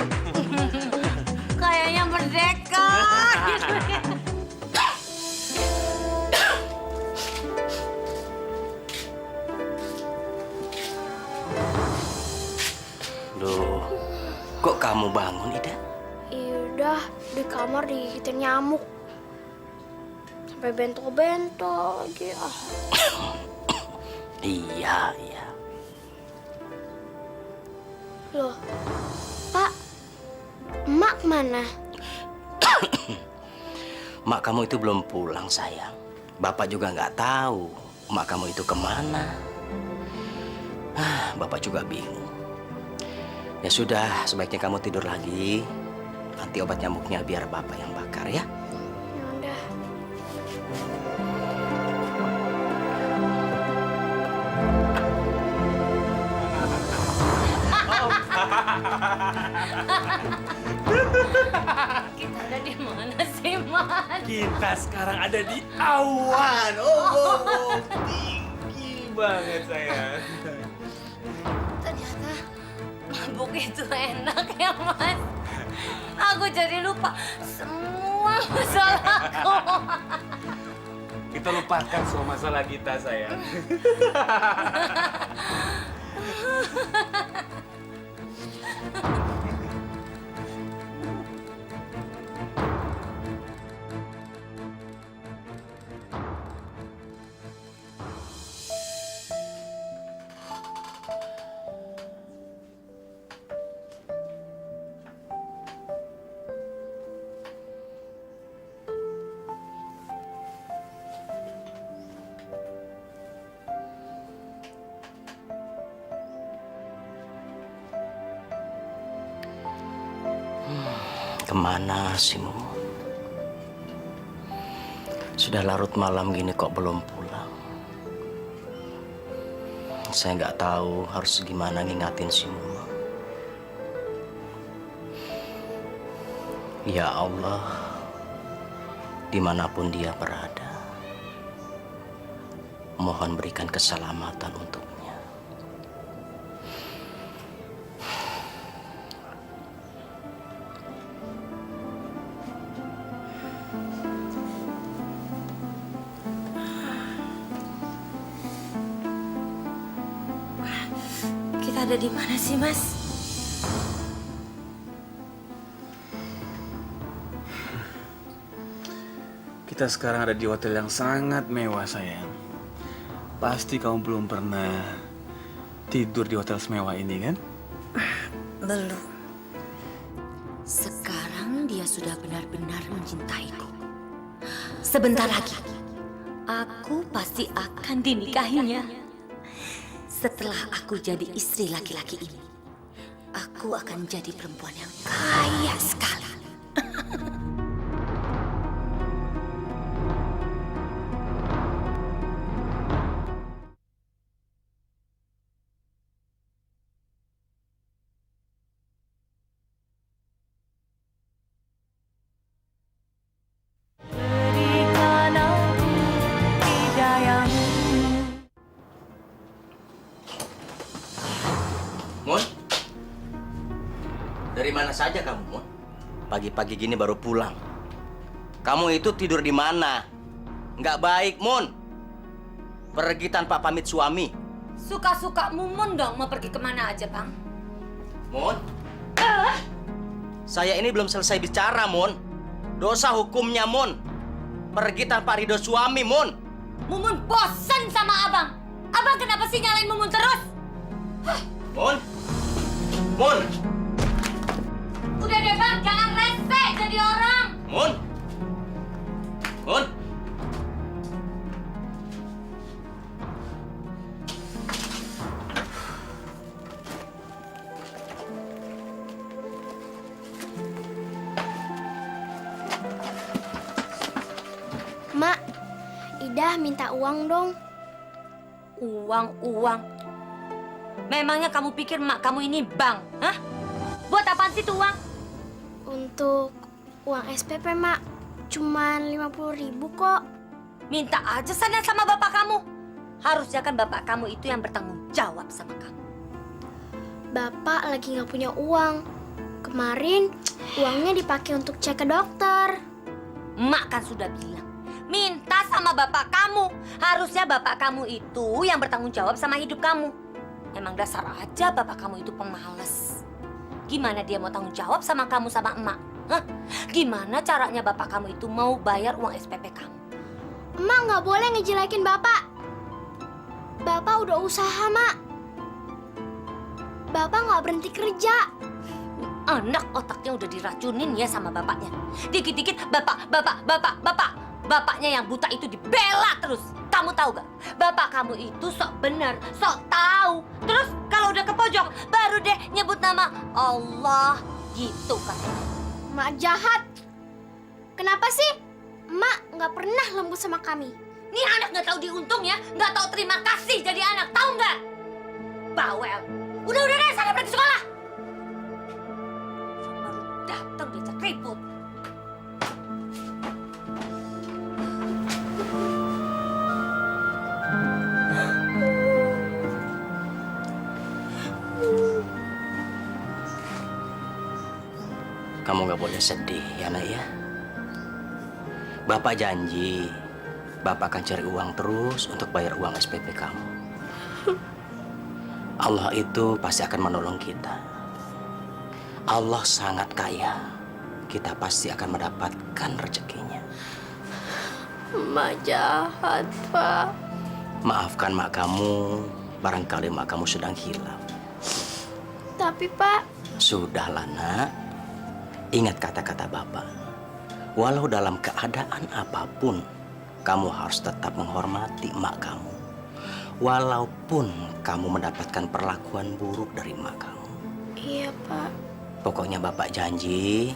Kayaknya merdeka. Loh, kok kamu bangun, Ida? Yaudah, di kamar digigitin nyamuk. Sampai bentol-bentol lagi. Ah. Iya, iya. Loh, Pak, Emak kemana? Mak kamu itu belum pulang, sayang. Bapak juga nggak tahu mak kamu itu kemana. Bapak juga bingung. Ya sudah, sebaiknya kamu tidur lagi. Nanti obat nyamuknya biar Bapak yang bakar ya. Yaudah. Kita ada di mana sih, Mas? Kita sekarang ada di awan. Oh, tinggi banget sayang. Ternyata mabuk itu enak ya, Mas. Aku jadi lupa semua masalahku. Kita lupakan semua masalah kita, sayang. Kemana sih Mumun? Sudah larut malam gini kok belum pulang. Saya nggak tahu harus gimana ngingatin si Mumun. Ya Allah, dimanapun dia berada, mohon berikan keselamatan untuknya. Kita ada di mana sih, Mas? Kita sekarang ada di hotel yang sangat mewah, sayang. Pasti kamu belum pernah tidur di hotel semewah ini, kan? Belum. Sekarang dia sudah benar-benar mencintaiku. Sebentar lagi, aku pasti akan dinikahinya. Setelah aku jadi istri laki-laki ini, aku akan jadi perempuan yang kaya sekali. Mun, dari mana saja kamu, Mun? Pagi-pagi gini baru pulang. Kamu itu tidur di mana? Nggak baik, Mun. Pergi tanpa pamit suami. Suka-suka Mumun dong mau pergi kemana aja, Bang. Mun, saya ini belum selesai bicara, Mun. Dosa hukumnya, Mun. Pergi tanpa ridho suami, Mun. Mumun bosan sama Abang. Abang kenapa sih nyalain Mumun terus? Mun, Mun, Udah deh, Bang, jangan rese jadi orang. Mun, Mun. Mak, Ida minta uang dong. Uang. Memangnya kamu pikir mak kamu ini bank? Hah? Buat apaan sih tuh uang? Untuk uang SPP, Mak. Cuman 50.000 kok. Minta aja sana sama bapak kamu. Harusnya kan bapak kamu itu yang bertanggung jawab sama kamu. Bapak lagi nggak punya uang. Kemarin uangnya dipakai untuk cek ke dokter. Mak kan sudah bilang, minta sama bapak kamu. Harusnya bapak kamu itu yang bertanggung jawab sama hidup kamu. Emang dasar aja bapak kamu itu pemalas. Gimana dia mau tanggung jawab sama kamu sama emak? Hah? Gimana caranya bapak kamu itu mau bayar uang SPP kamu? Emak nggak boleh ngejelekin bapak. Bapak udah usaha, Mak. Bapak nggak berhenti kerja. Anak otaknya udah diracunin ya sama bapaknya. Dikit-dikit bapak. Bapaknya yang buta itu dibela terus. Kamu tahu gak? Bapak kamu itu sok bener, sok tahu. Terus kalau udah ke pojok, baru deh nyebut nama Allah gitu kan. Mak jahat. Kenapa sih Mak nggak pernah lembut sama kami? Nih anak nggak tahu diuntung ya, nggak tahu terima kasih jadi anak, tahu nggak? Bawel. Udah deh, sana pergi sekolah. keriput. Kamu nggak boleh sedih, ya nak ya. Bapak janji, Bapak akan cari uang terus untuk bayar uang SPP kamu. Allah itu pasti akan menolong kita. Allah sangat kaya. Kita pasti akan mendapatkan rezekinya. Mak jahat, Pak. Maafkan mak kamu, barangkali mak kamu sedang hilang. Tapi Pak, Sudahlah nak, ingat kata-kata Bapak. Walau dalam keadaan apapun, kamu harus tetap menghormati mak kamu. Walaupun kamu mendapatkan perlakuan buruk dari mak kamu. iya Pak. Pokoknya Bapak janji,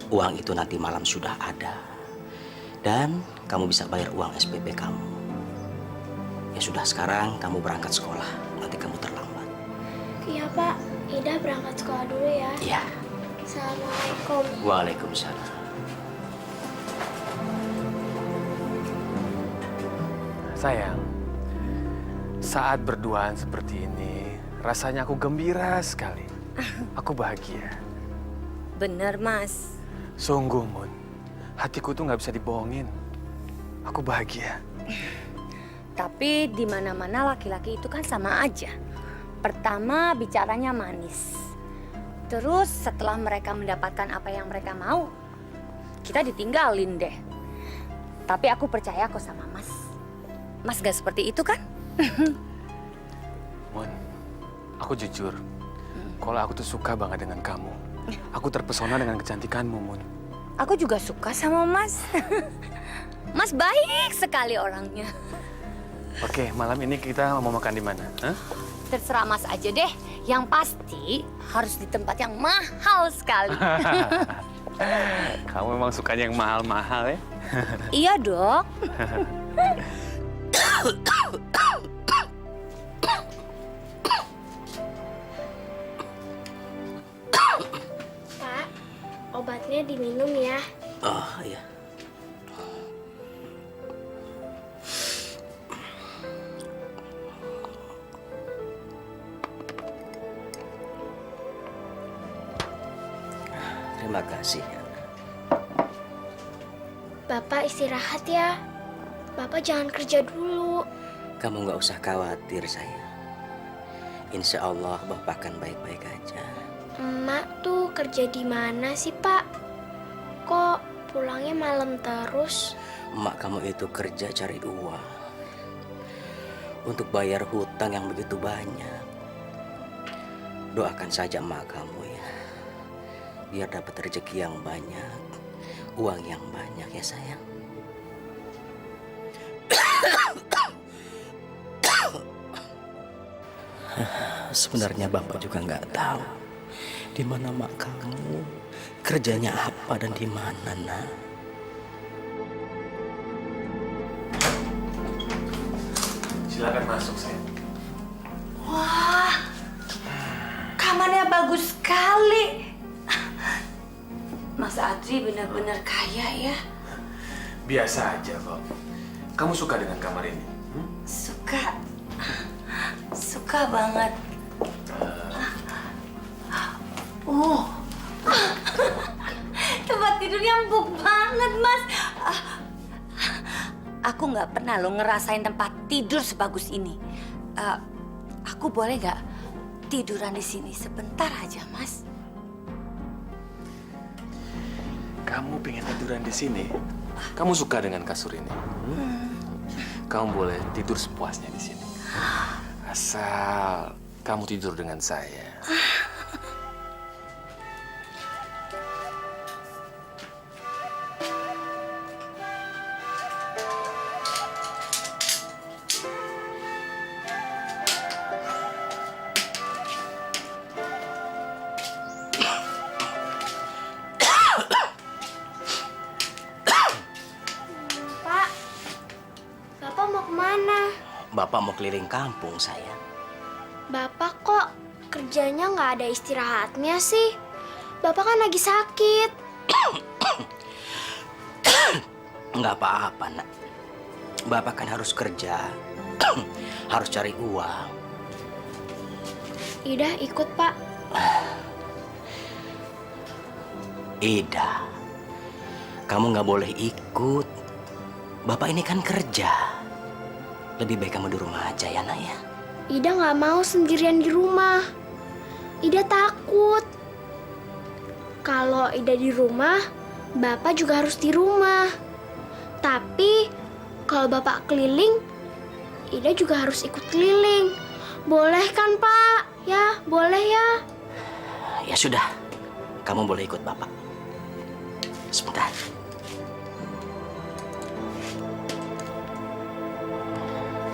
uang itu nanti malam sudah ada. Dan kamu bisa bayar uang SPP kamu. Ya sudah, sekarang kamu berangkat sekolah. Nanti kamu terlambat. Iya Pak, Ida berangkat sekolah dulu ya. Iya. Assalamualaikum. Waalaikumsalam. Sayang, saat berduaan seperti ini, rasanya aku gembira sekali. Aku bahagia. Bener, Mas. Sungguh, Mun. Hatiku tuh nggak bisa dibohongin. Aku bahagia. Tapi di mana-mana laki-laki itu kan sama aja. Pertama bicaranya manis. Terus setelah mereka mendapatkan apa yang mereka mau, kita ditinggalin deh. Tapi aku percaya kok sama Mas. Mas gak seperti itu kan? Mun, aku jujur. Kalau aku tuh suka banget dengan kamu. Aku terpesona dengan kecantikanmu, Mun. Aku juga suka sama Mas. Mas baik sekali orangnya. Oke, malam ini kita mau makan di mana? Hah? Terserah Mas aja deh. Yang pasti harus di tempat yang mahal sekali. Kamu memang sukanya yang mahal-mahal ya? Iya dong. Pak, obatnya diminum ya. Oh iya. Terima kasih. Bapak istirahat ya. Bapak jangan kerja dulu. Kamu nggak usah khawatir, sayang. Insya Allah Bapak akan baik-baik aja. Emak tuh kerja di mana sih, Pak? Kok pulangnya malam terus? Emak kamu itu kerja cari uang untuk bayar hutang yang begitu banyak. Doakan saja emak kamu ya, biar dapat rezeki yang banyak, uang yang banyak ya sayang. Sebenarnya Bapak juga nggak tahu di mana mak kamu, kerjanya apa dan di mana, nak. Silakan masuk, sayang. Wah, kamarnya bagus sekali. Mas Adri benar-benar kaya ya. Biasa aja kok. Kamu suka dengan kamar ini? Suka banget. Tempat tidurnya empuk banget, Mas. Aku nggak pernah lo ngerasain tempat tidur sebagus ini. Aku boleh nggak tiduran di sini sebentar aja, Mas? Kamu pengen tiduran di sini? Kamu suka dengan kasur ini? Kamu boleh tidur sepuasnya di sini. Asal kamu tidur dengan saya. Pak, Bapak mau kemana? Bapak mau keliling kampung, sayang. Bapak kok kerjanya nggak ada istirahatnya sih? Bapak kan lagi sakit. Nggak apa-apa, nak. Bapak kan harus kerja, harus cari uang. Ida ikut, Pak. Ida, kamu nggak boleh ikut. Bapak ini kan kerja. Lebih baik kamu di rumah aja ya, nak ya. Ida nggak mau sendirian di rumah. Ida takut. Kalau Ida di rumah, Bapak juga harus di rumah. Tapi kalau Bapak keliling, Ida juga harus ikut keliling. Boleh kan, Pak? Ya, boleh ya. Ya sudah, kamu boleh ikut Bapak. Sebentar.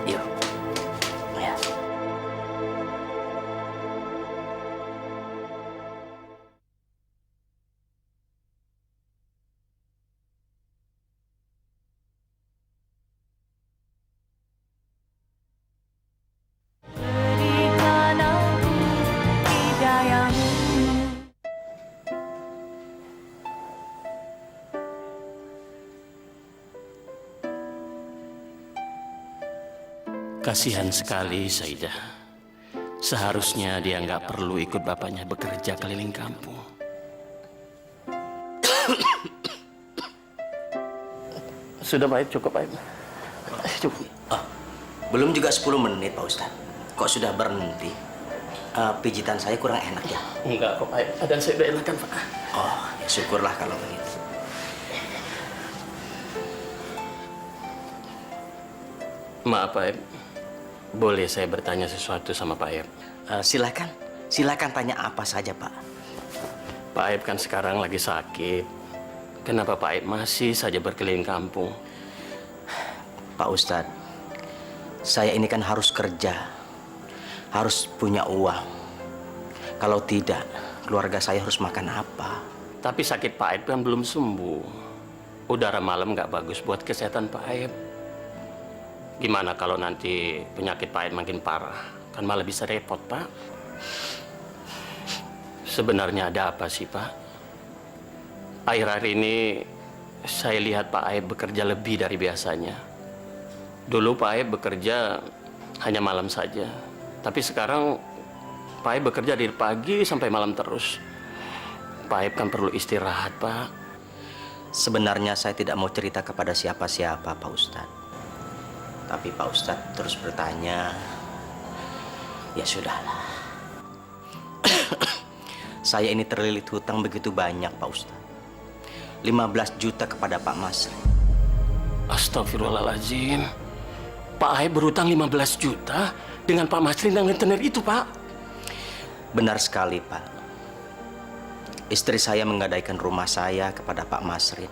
Yuk. Ya. Kasihan sekali Saidah. Seharusnya dia nggak perlu ikut bapaknya bekerja keliling kampung. Sudah Pak Aib, cukup Pak Aib. Cukup. Oh, belum juga 10 menit Pak Ustadz. Kok sudah berhenti? Pijitan saya kurang enak ya? Enggak kok Pak Aib, badan saya udah enakan Pak. Oh, ya syukurlah kalau begitu. Maaf Pak Aib, boleh saya bertanya sesuatu sama Pak Aib? Silakan tanya apa saja Pak. Pak Aib kan sekarang lagi sakit. Kenapa Pak Aib masih saja berkeliling kampung? Pak Ustadz, saya ini kan harus kerja, harus punya uang. Kalau tidak, keluarga saya harus makan apa? Tapi sakit Pak Aib kan belum sembuh. Udara malam nggak bagus buat kesehatan Pak Aib. Gimana kalau nanti penyakit Pak Aib makin parah? Kan malah bisa repot, Pak. Sebenarnya ada apa sih, Pak? Akhir-akhir ini saya lihat Pak Aib bekerja lebih dari biasanya. Dulu Pak Aib bekerja hanya malam saja. Tapi sekarang Pak Aib bekerja dari pagi sampai malam terus. Pak Aib kan perlu istirahat, Pak. Sebenarnya saya tidak mau cerita kepada siapa-siapa, Pak Ustadz. Tapi Pak Ustadz terus bertanya, ya sudahlah. Saya ini terlilit hutang begitu banyak, Pak Ustadz. 15 juta kepada Pak Masri. Astagfirullahaladzim. Pak Aib berhutang 15 juta dengan Pak Masri dan rentenir itu, Pak. Benar sekali, Pak. Istri saya menggadaikan rumah saya kepada Pak Masrin.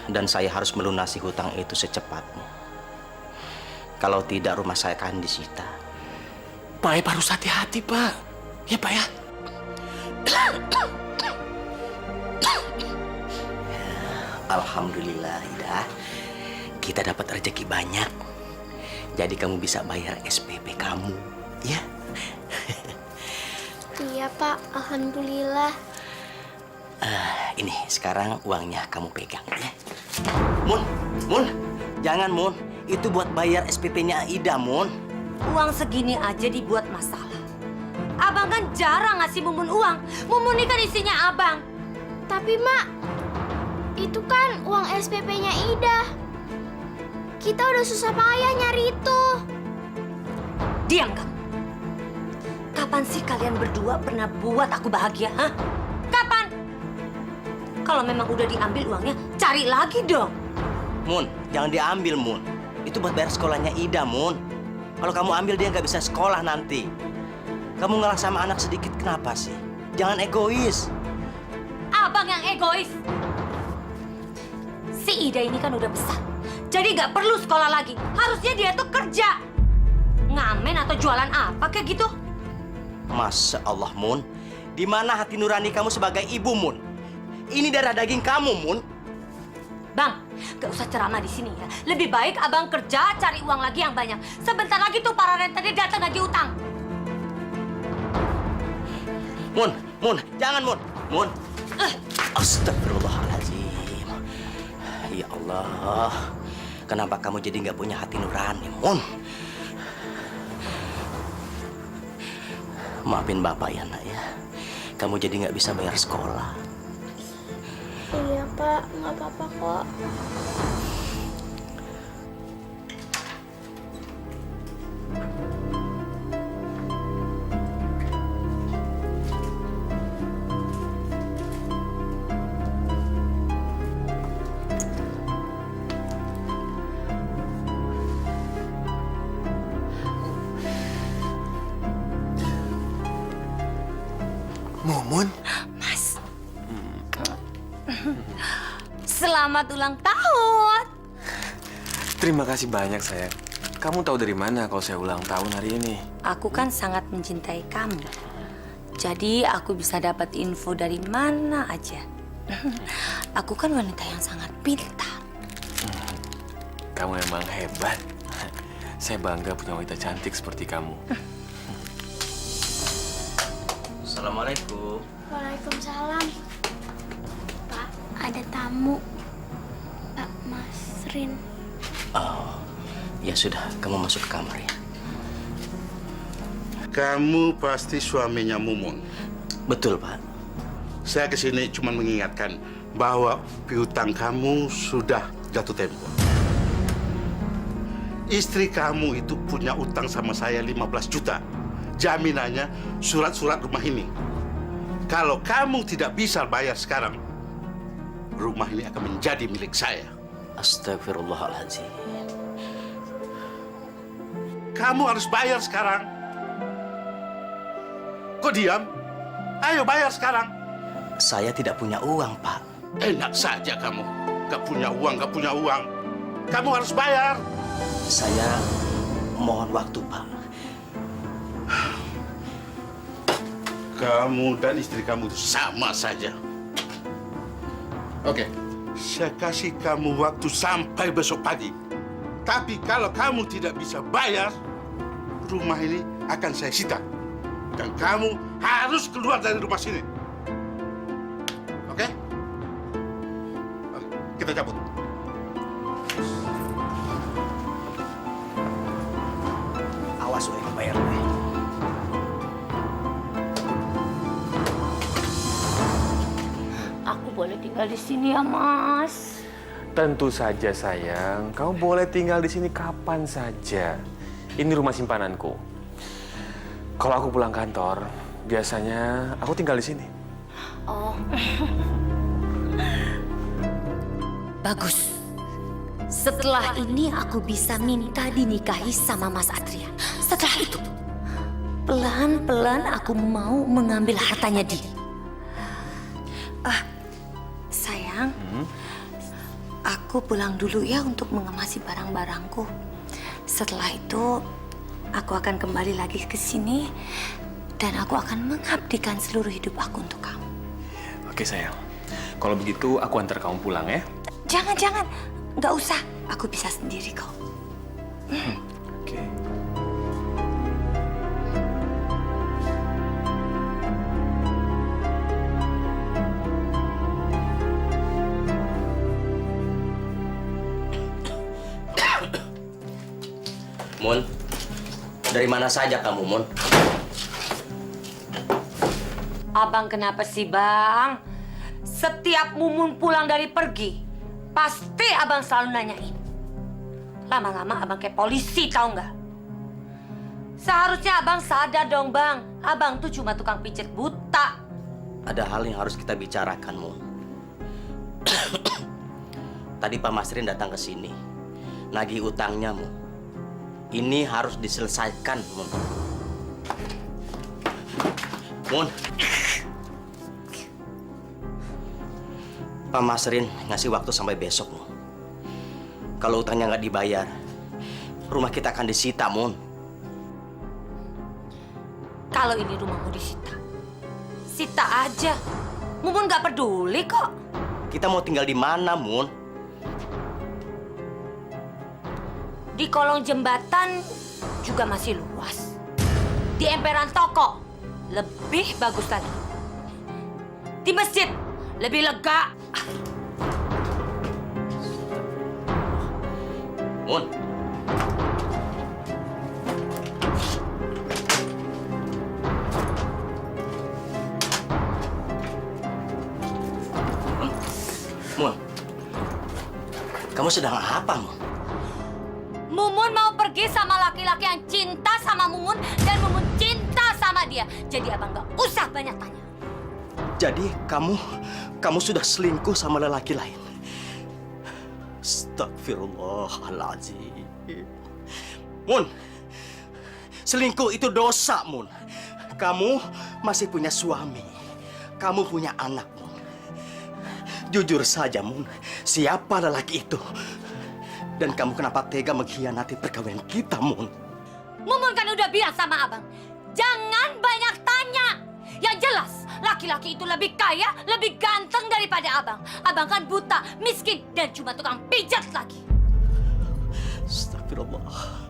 Dan saya harus melunasi hutang itu secepatnya. Kalau tidak, rumah saya akan disita. Pak Aib harus hati-hati, Pak. Ya, Pak ya? Alhamdulillah, Ida. Kita dapat rezeki banyak. Jadi kamu bisa bayar SPP kamu, ya? Iya, Pak. Alhamdulillah. Ini sekarang uangnya kamu pegang, ya. Mun, jangan Mun. Itu buat bayar SPP-nya Ida, Mun. Uang segini aja dibuat masalah. Abang kan jarang ngasih Mumun uang. Mumun ini kan istrinya Abang. Tapi, Mak, itu kan uang SPP-nya Ida. Kita udah susah payah nyari itu. Diam kamu. Kapan sih kalian berdua pernah buat aku bahagia, hah? Kapan? Kalau memang udah diambil uangnya, cari lagi dong. Mun, jangan diambil, Mun. Itu buat bayar sekolahnya Ida, Mun. Kalau kamu ambil, dia nggak bisa sekolah nanti. Kamu ngalah sama anak sedikit, kenapa sih? Jangan egois. Abang yang egois. Si Ida ini kan udah besar. Jadi nggak perlu sekolah lagi. Harusnya dia tuh kerja. Ngamen atau jualan apa kayak gitu? Masya Allah, Mun. Di mana hati nurani kamu sebagai ibu, Mun? Ini darah daging kamu, Mun. Bang, gak usah ceramah di sini ya. Lebih baik abang kerja, cari uang lagi yang banyak. Sebentar lagi tuh para rentenir datang lagi utang. Mun, jangan, Mun. Mun, Astagfirullahaladzim. Ya Allah, kenapa kamu jadi nggak punya hati nurani, Mun? Maafin Bapak ya, Nak ya. Kamu jadi nggak bisa bayar sekolah. Iya, Pak. Nggak apa-apa kok. Mumun? Mas. Selamat ulang tahun. Terima kasih banyak, sayang. Kamu tahu dari mana kalau saya ulang tahun hari ini? Aku kan sangat mencintai kamu. Jadi aku bisa dapat info dari mana aja. Aku kan wanita yang sangat pintar. Kamu emang hebat. Saya bangga punya wanita cantik seperti kamu. Assalamualaikum. Waalaikumsalam. Pak, ada tamu. Pak Masrin. Oh, ya sudah, kamu masuk ke kamar ya. Kamu pasti suaminya Mumun. Betul, Pak. Saya kesini cuma mengingatkan bahwa piutang kamu sudah jatuh tempo. Istri kamu itu punya utang sama saya 15 juta. Jaminannya surat-surat rumah ini. Kalau kamu tidak bisa bayar sekarang, rumah ini akan menjadi milik saya. Astagfirullahaladzim. Kamu harus bayar sekarang. Kok diam? Ayo bayar sekarang. Saya tidak punya uang, Pak. Enak saja kamu. Gak punya uang, gak punya uang. Kamu harus bayar. Saya mohon waktu, Pak. Kamu dan istri kamu itu sama saja. Oke, saya kasih kamu waktu sampai besok pagi. Tapi kalau kamu tidak bisa bayar, rumah ini akan saya sita. Dan kamu harus keluar dari rumah sini. Oke? Oke, kita cabut. Awas, udah bayar, gue. Aku boleh tinggal di sini ya, Mas. Tentu saja, sayang. Kamu boleh tinggal di sini kapan saja. Ini rumah simpananku. Kalau aku pulang kantor, biasanya aku tinggal di sini. Oh. Bagus. Setelah ini aku bisa minta dinikahi sama Mas Adrian. Setelah itu, pelan-pelan aku mau mengambil hartanya dia. Sayang, aku pulang dulu ya untuk mengemasi barang-barangku. Setelah itu, aku akan kembali lagi ke sini dan aku akan mengabdikan seluruh hidup aku untuk kamu. Oke, sayang. Kalau begitu, aku antar kamu pulang ya. Jangan. Nggak usah. Aku bisa sendiri kok. Oke. Mun, dari mana saja kamu, Mun? Abang kenapa sih, Bang? Setiap Mumun pulang dari pergi, pasti abang selalu nanyain. Lama-lama abang kayak polisi, tahu nggak? Seharusnya abang sadar dong, Bang. Abang tuh cuma tukang pijet buta. Ada hal yang harus kita bicarakan, Mun. Tadi Pak Masrin datang ke sini. Nagih utangnya, Mun. Ini harus diselesaikan, Mun. Mun. Pak Masrin ngasih waktu sampai besok, Mun. Kalau utangnya nggak dibayar, rumah kita akan disita, Mun. Kalau ini rumahmu disita, sita aja. Mumun nggak peduli kok. Kita mau tinggal di mana, Mun? Di kolong jembatan juga masih luas. Di emperan toko lebih bagus lagi. Di masjid lebih lega. Mun. Mun. Kamu sedang apa, Mun? Mumun mau pergi sama laki-laki yang cinta sama Mumun dan Mumun cinta sama dia. Jadi abang gak usah banyak tanya. Jadi kamu sudah selingkuh sama lelaki lain. Astagfirullahaladzim. Mun, selingkuh itu dosa, Mun. Kamu masih punya suami. Kamu punya anak, Mun. Jujur saja, Mun. Siapa lelaki itu? Dan kamu kenapa tega mengkhianati perkawinan kita, Mun? Mumun kan udah bilang sama abang, jangan banyak tanya. Yang jelas, laki-laki itu lebih kaya, lebih ganteng daripada abang. Abang kan buta, miskin, dan cuma tukang pijat lagi. Astagfirullah.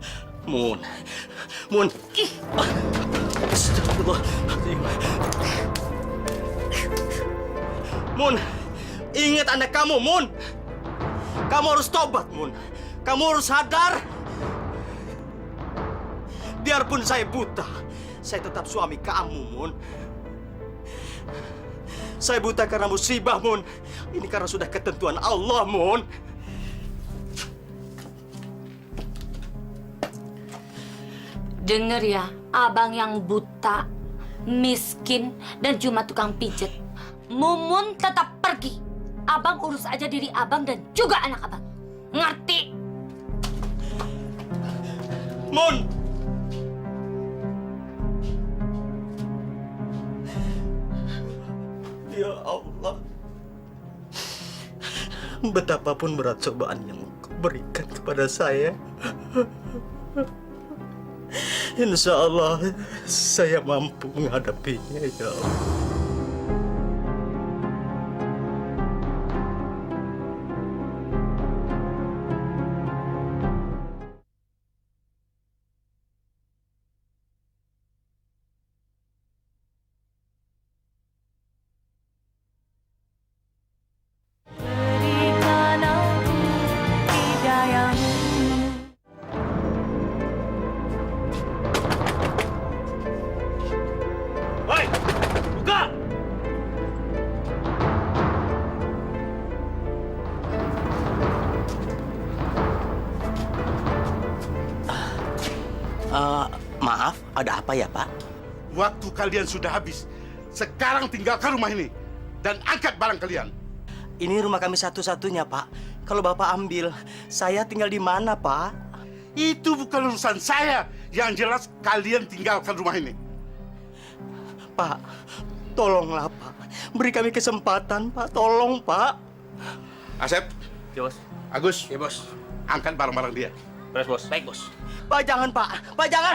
Mun. Mun. Astagfirullahaladzim. Mun, ingat anak kamu, Mun. Kamu harus tobat, Mun. Kamu harus sadar. Biarpun saya buta, saya tetap suami kamu, Mun. Saya buta karena musibah, Mun. Ini karena sudah ketentuan Allah, Mun. Dengar ya, abang yang buta, miskin, dan cuma tukang pijet. Mumun tetap pergi. Abang urus aja diri abang dan juga anak abang. Ngerti? Mun! Ya Allah. Betapapun berat cobaan yang Engkau berikan kepada saya, insya Allah saya mampu menghadapinya, ya Allah. Maaf, ada apa ya, Pak? Waktu kalian sudah habis. Sekarang tinggalkan rumah ini dan angkat barang kalian. Ini rumah kami satu-satunya, Pak. Kalau Bapak ambil, saya tinggal di mana, Pak? Itu bukan urusan saya. Yang jelas kalian tinggalkan rumah ini. Pak, tolonglah, Pak. Beri kami kesempatan, Pak. Tolong, Pak. Asep. Ya, Bos. Agus. Ya, Bos. Angkat barang-barang dia. Beres, Bos. Baik, Bos. Pak, jangan, Pak. Pak, jangan.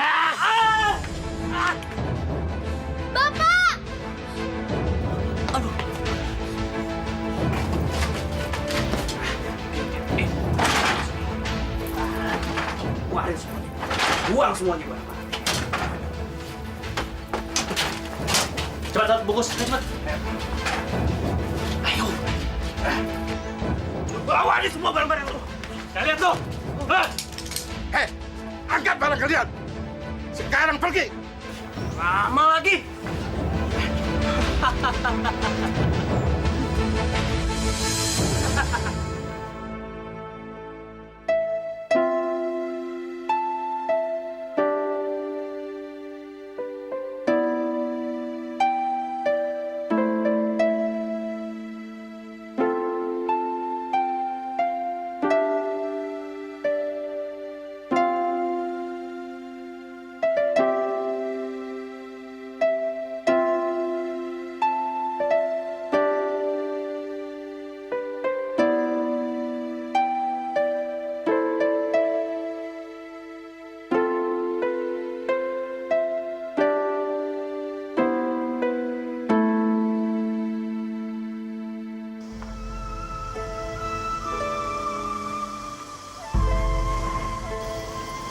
Bapak! Aduh. Keluarin semuanya. Buang semuanya, Pak. Cepat, bungkus. Cepat. Ayo. Bawa ini semua barang-barang lu. Kalian tuh. Hei, angkat barang kalian. Sekarang pergi. Lama lagi.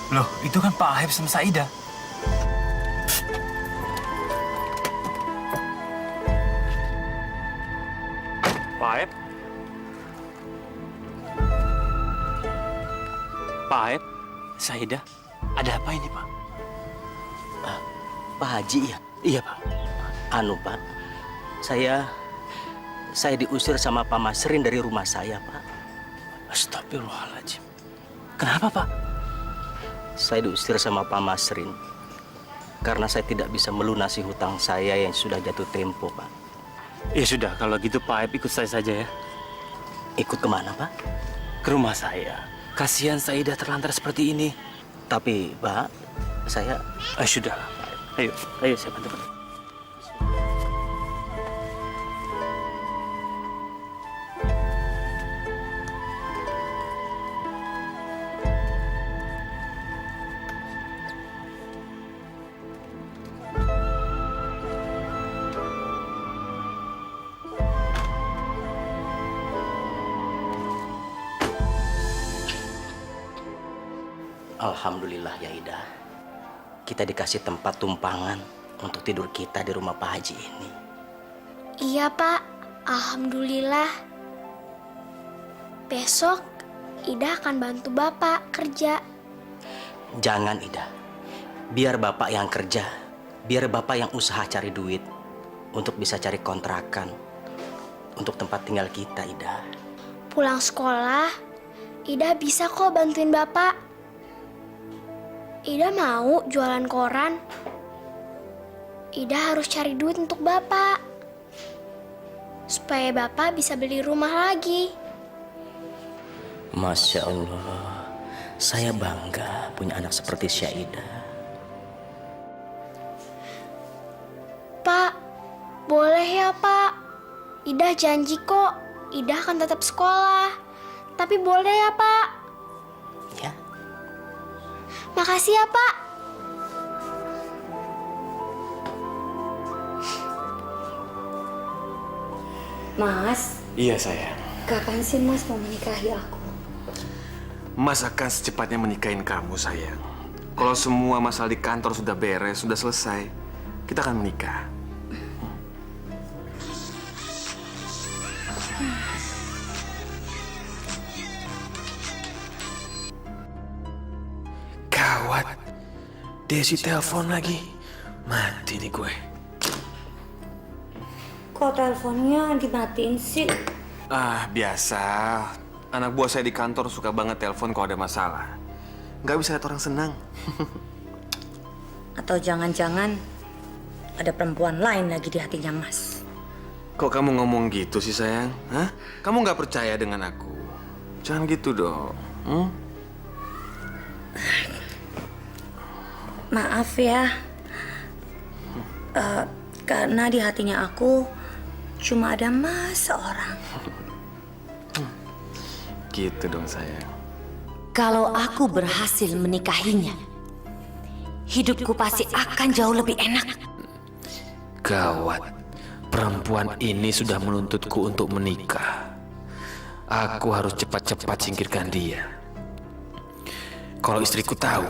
Loh, itu kan Pak Aheb sama Saida. Pak Aep? Pak Aep? Saida? Ada apa ini, Pak? Pak Haji ya? Iya, Pak. Anu, Pak. Saya diusir sama Pak Masrin dari rumah saya, Pak. Astagfirullahaladzim. Kenapa, Pak? Saya diusir sama Pak Masrin karena saya tidak bisa melunasi hutang saya yang sudah jatuh tempo, Pak. Ya sudah, kalau gitu Pak Aep ikut saya saja ya. Ikut kemana, Pak? Ke rumah saya. Kasihan Saida terlantar seperti ini. Tapi, Pak, saya... Sudah, Pak Aep. Ayo saya bantu. Alhamdulillah ya Ida. Kita dikasih tempat tumpangan untuk tidur kita di rumah Pak Haji ini. Iya, Pak. Alhamdulillah. Besok Ida akan bantu Bapak kerja. Jangan Ida. Biar Bapak yang kerja. Biar Bapak yang usaha cari duit untuk bisa cari kontrakan untuk tempat tinggal kita, Ida. Pulang sekolah, Ida bisa kok bantuin Bapak. Ida mau jualan koran. Ida harus cari duit untuk Bapak. Supaya Bapak bisa beli rumah lagi. Masya Allah. Saya bangga punya anak seperti Syahida. Pak, boleh ya Pak? Ida janji kok, Ida akan tetap sekolah. Tapi boleh ya Pak? Ya. Makasih ya Pak. Mas, Iya sayang. kapan sih Mas mau menikahi aku? Mas akan secepatnya menikahin kamu sayang. Kalau semua masalah di kantor sudah beres, sudah selesai, kita akan menikah. Gawat, Desi telepon lagi. Mati nih gue. Kok teleponnya dimatiin sih? Biasa. Anak buah saya di kantor suka banget telepon kalau ada masalah. Nggak bisa lihat orang senang. Atau jangan-jangan ada perempuan lain lagi di hatinya Mas? Kok kamu ngomong gitu sih sayang? Hah? Kamu nggak percaya dengan aku? Jangan gitu dong. Maaf ya. Karena di hatinya aku cuma ada Mas seorang. Gitu dong sayang. Kalau aku berhasil menikahinya, hidupku pasti akan jauh lebih enak. Gawat. Perempuan ini sudah menuntutku untuk menikah. Aku harus cepat-cepat singkirkan dia. Kalau istriku tahu,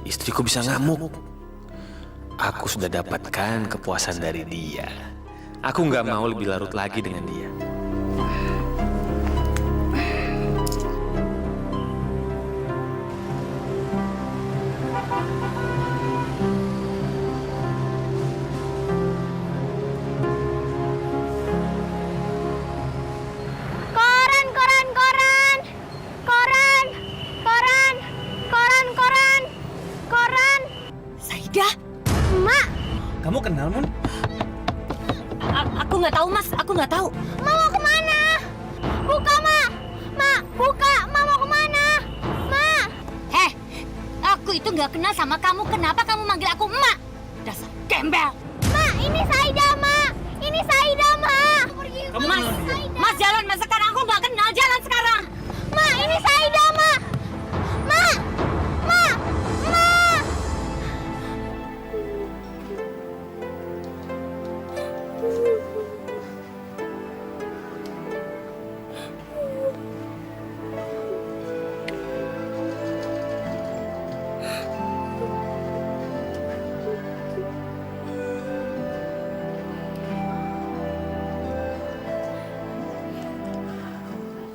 istriku bisa ngamuk. Aku sudah dapatkan kepuasan dari dia. Aku nggak mau lebih larut lagi dengan dia. Koran, koran, koran. Koran, koran, koran, koran, koran. Saida? Mak, Kamu kenal, Mun? Aku nggak tahu Mas, aku nggak tahu. Ma mau kemana? Buka, Ma. Ma, buka. Ma mau kemana? Ma. Aku itu nggak kenal sama kamu. Kenapa kamu manggil aku emak? Dasar gembel. Ma, ini Saida, Ma. Ini Saida, Ma. Kamu Mas jalan, Mas sekarang aku nggak kenal, jalan sekarang. Ma, ini Saida, Ma. Ma. Ma. Ma.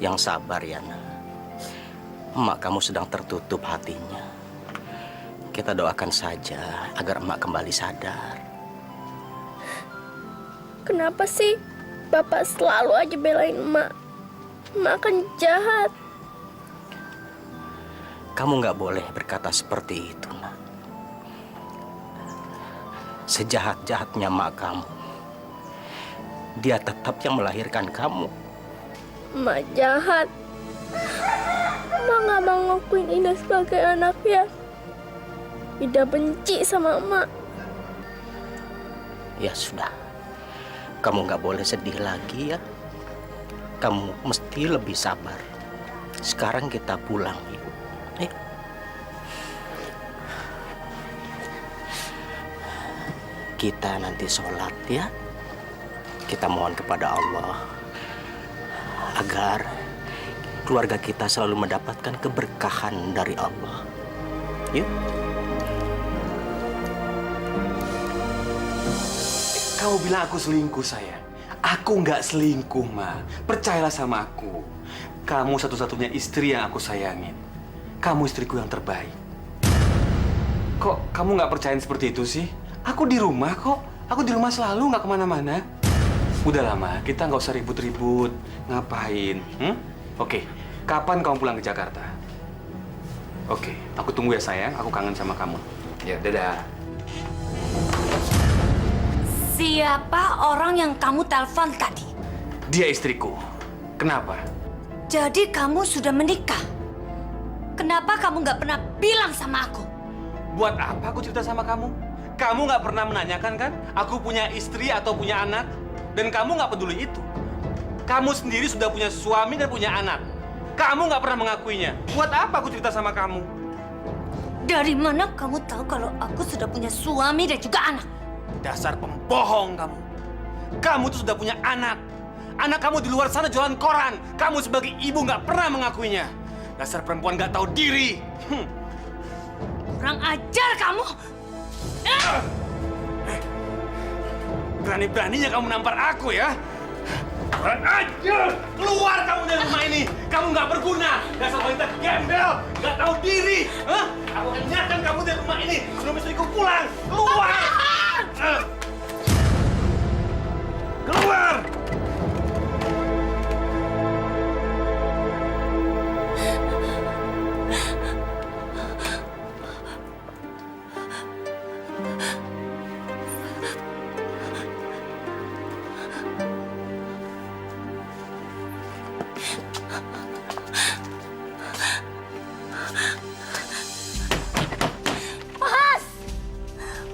Yang sabar ya, nak. Emak kamu sedang tertutup hatinya. Kita doakan saja agar emak kembali sadar. Kenapa sih Bapak selalu aja belain emak? Emak kan jahat. Kamu nggak boleh berkata seperti itu, nak. Sejahat-jahatnya emak kamu, dia tetap yang melahirkan kamu. Emak jahat. Emak gak mau ngakuin Ida sebagai anaknya. Ida benci sama emak. Ya sudah, kamu nggak boleh sedih lagi ya. Kamu mesti lebih sabar. Sekarang kita pulang, Ibu. Ayo. Kita nanti sholat ya. Kita mohon kepada Allah agar keluarga kita selalu mendapatkan keberkahan dari Allah. Yuk. Kamu bilang aku selingkuh, sayang. Aku nggak selingkuh, Ma. Percayalah sama aku. Kamu satu-satunya istri yang aku sayangin. Kamu istriku yang terbaik. Kok kamu nggak percayain seperti itu sih? Aku di rumah kok. Aku di rumah selalu, nggak kemana-mana. Udah lama, kita nggak usah ribut-ribut. Ngapain? Oke, kapan kamu pulang ke Jakarta? Oke, aku tunggu ya sayang. Aku kangen sama kamu. Ya, dadah. Siapa orang yang kamu telepon tadi? Dia istriku. Kenapa? Jadi kamu sudah menikah? Kenapa kamu nggak pernah bilang sama aku? Buat apa aku cerita sama kamu? Kamu nggak pernah menanyakan kan? Aku punya istri atau punya anak? Dan kamu nggak peduli itu. Kamu sendiri sudah punya suami dan punya anak. Kamu nggak pernah mengakuinya. Buat apa aku cerita sama kamu? Dari mana kamu tahu kalau aku sudah punya suami dan juga anak? Dasar pembohong kamu. Kamu tuh sudah punya anak. Anak kamu di luar sana jualan koran. Kamu sebagai ibu nggak pernah mengakuinya. Dasar perempuan nggak tahu diri. Kurang ajar kamu. Berani-beraninya kamu nampar aku ya? Kurang ajar! Keluar kamu dari rumah ini! Kamu nggak berguna! Dasar wanita gembel! Nggak tahu diri! Hah? Aku akan nyatakan kamu dari rumah ini sebelum istriku pulang! Keluar! Keluar! Mas!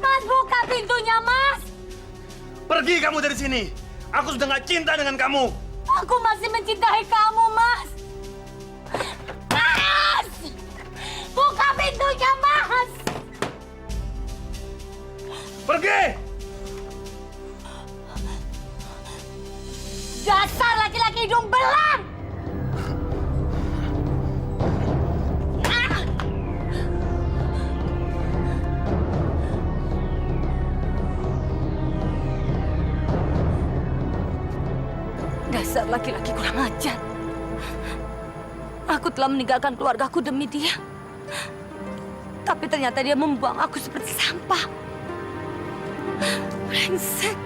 Mas, buka pintunya, Mas! Pergi kamu dari sini! Aku sudah nggak cinta dengan kamu! Aku masih mencintai kamu, Mas! Mas! Buka pintunya, Mas! Pergi! Dasar laki-laki hidung belang! Dasar laki-laki kurang ajar. Aku telah meninggalkan keluargaku demi dia. Tapi ternyata dia membuang aku seperti sampah. Brengsek.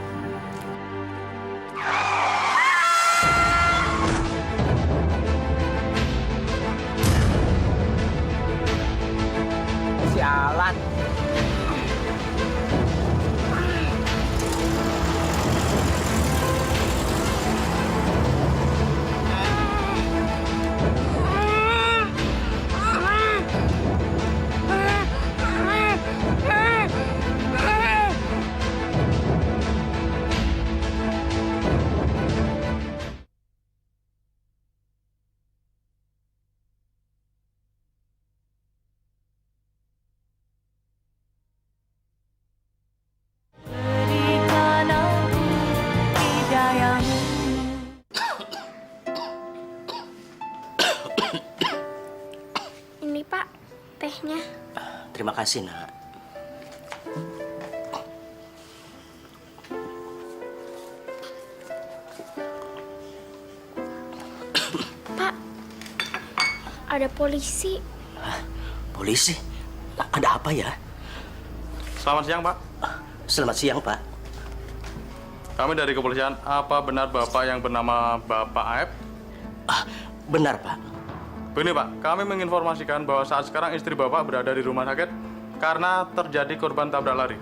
Sialan. Ini Pak, tehnya. Terima kasih, nak. Pak, ada polisi. Polisi? Ada apa ya? Selamat siang, Pak. Selamat siang, Pak. Kami dari kepolisian. Apa benar Bapak yang bernama Bapak Aep? Benar, Pak. Begini, Pak. Kami menginformasikan bahwa saat sekarang istri Bapak berada di rumah sakit karena terjadi korban tabrak lari.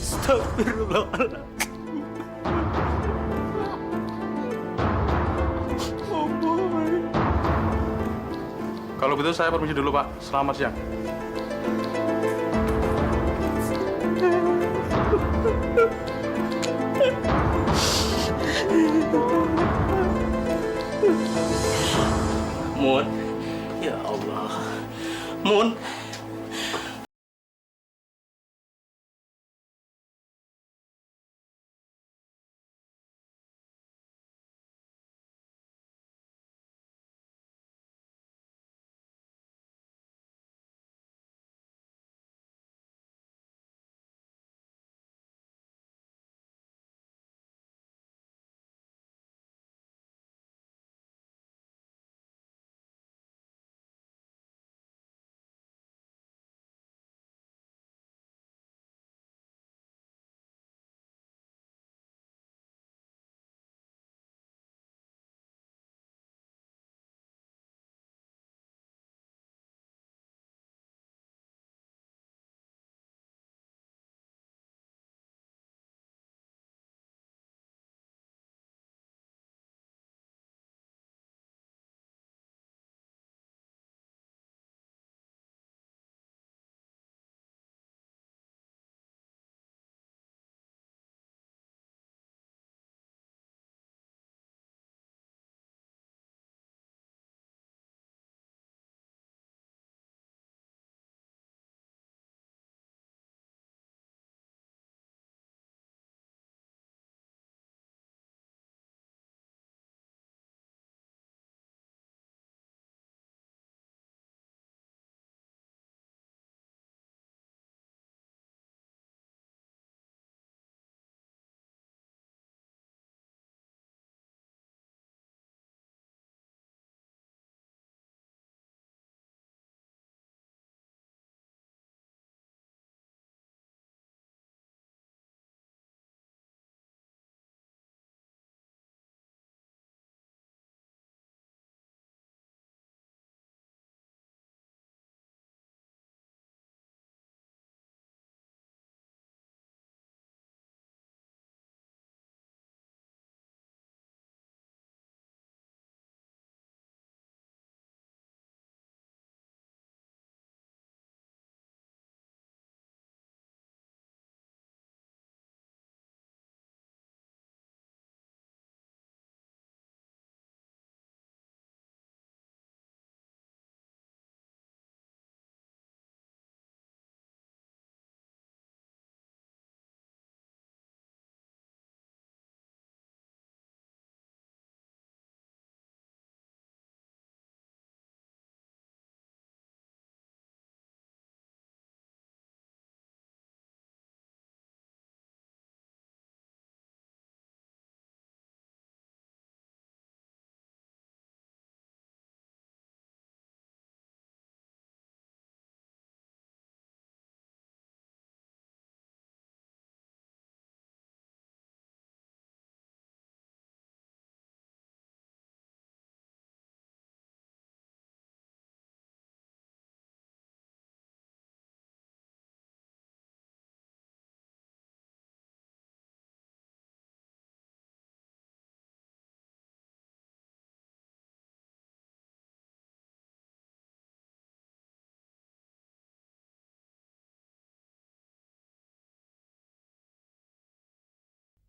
Astagfirullahaladzim. Kalau begitu saya permisi dulu, Pak. Selamat siang. Mun, ya Allah. Mun,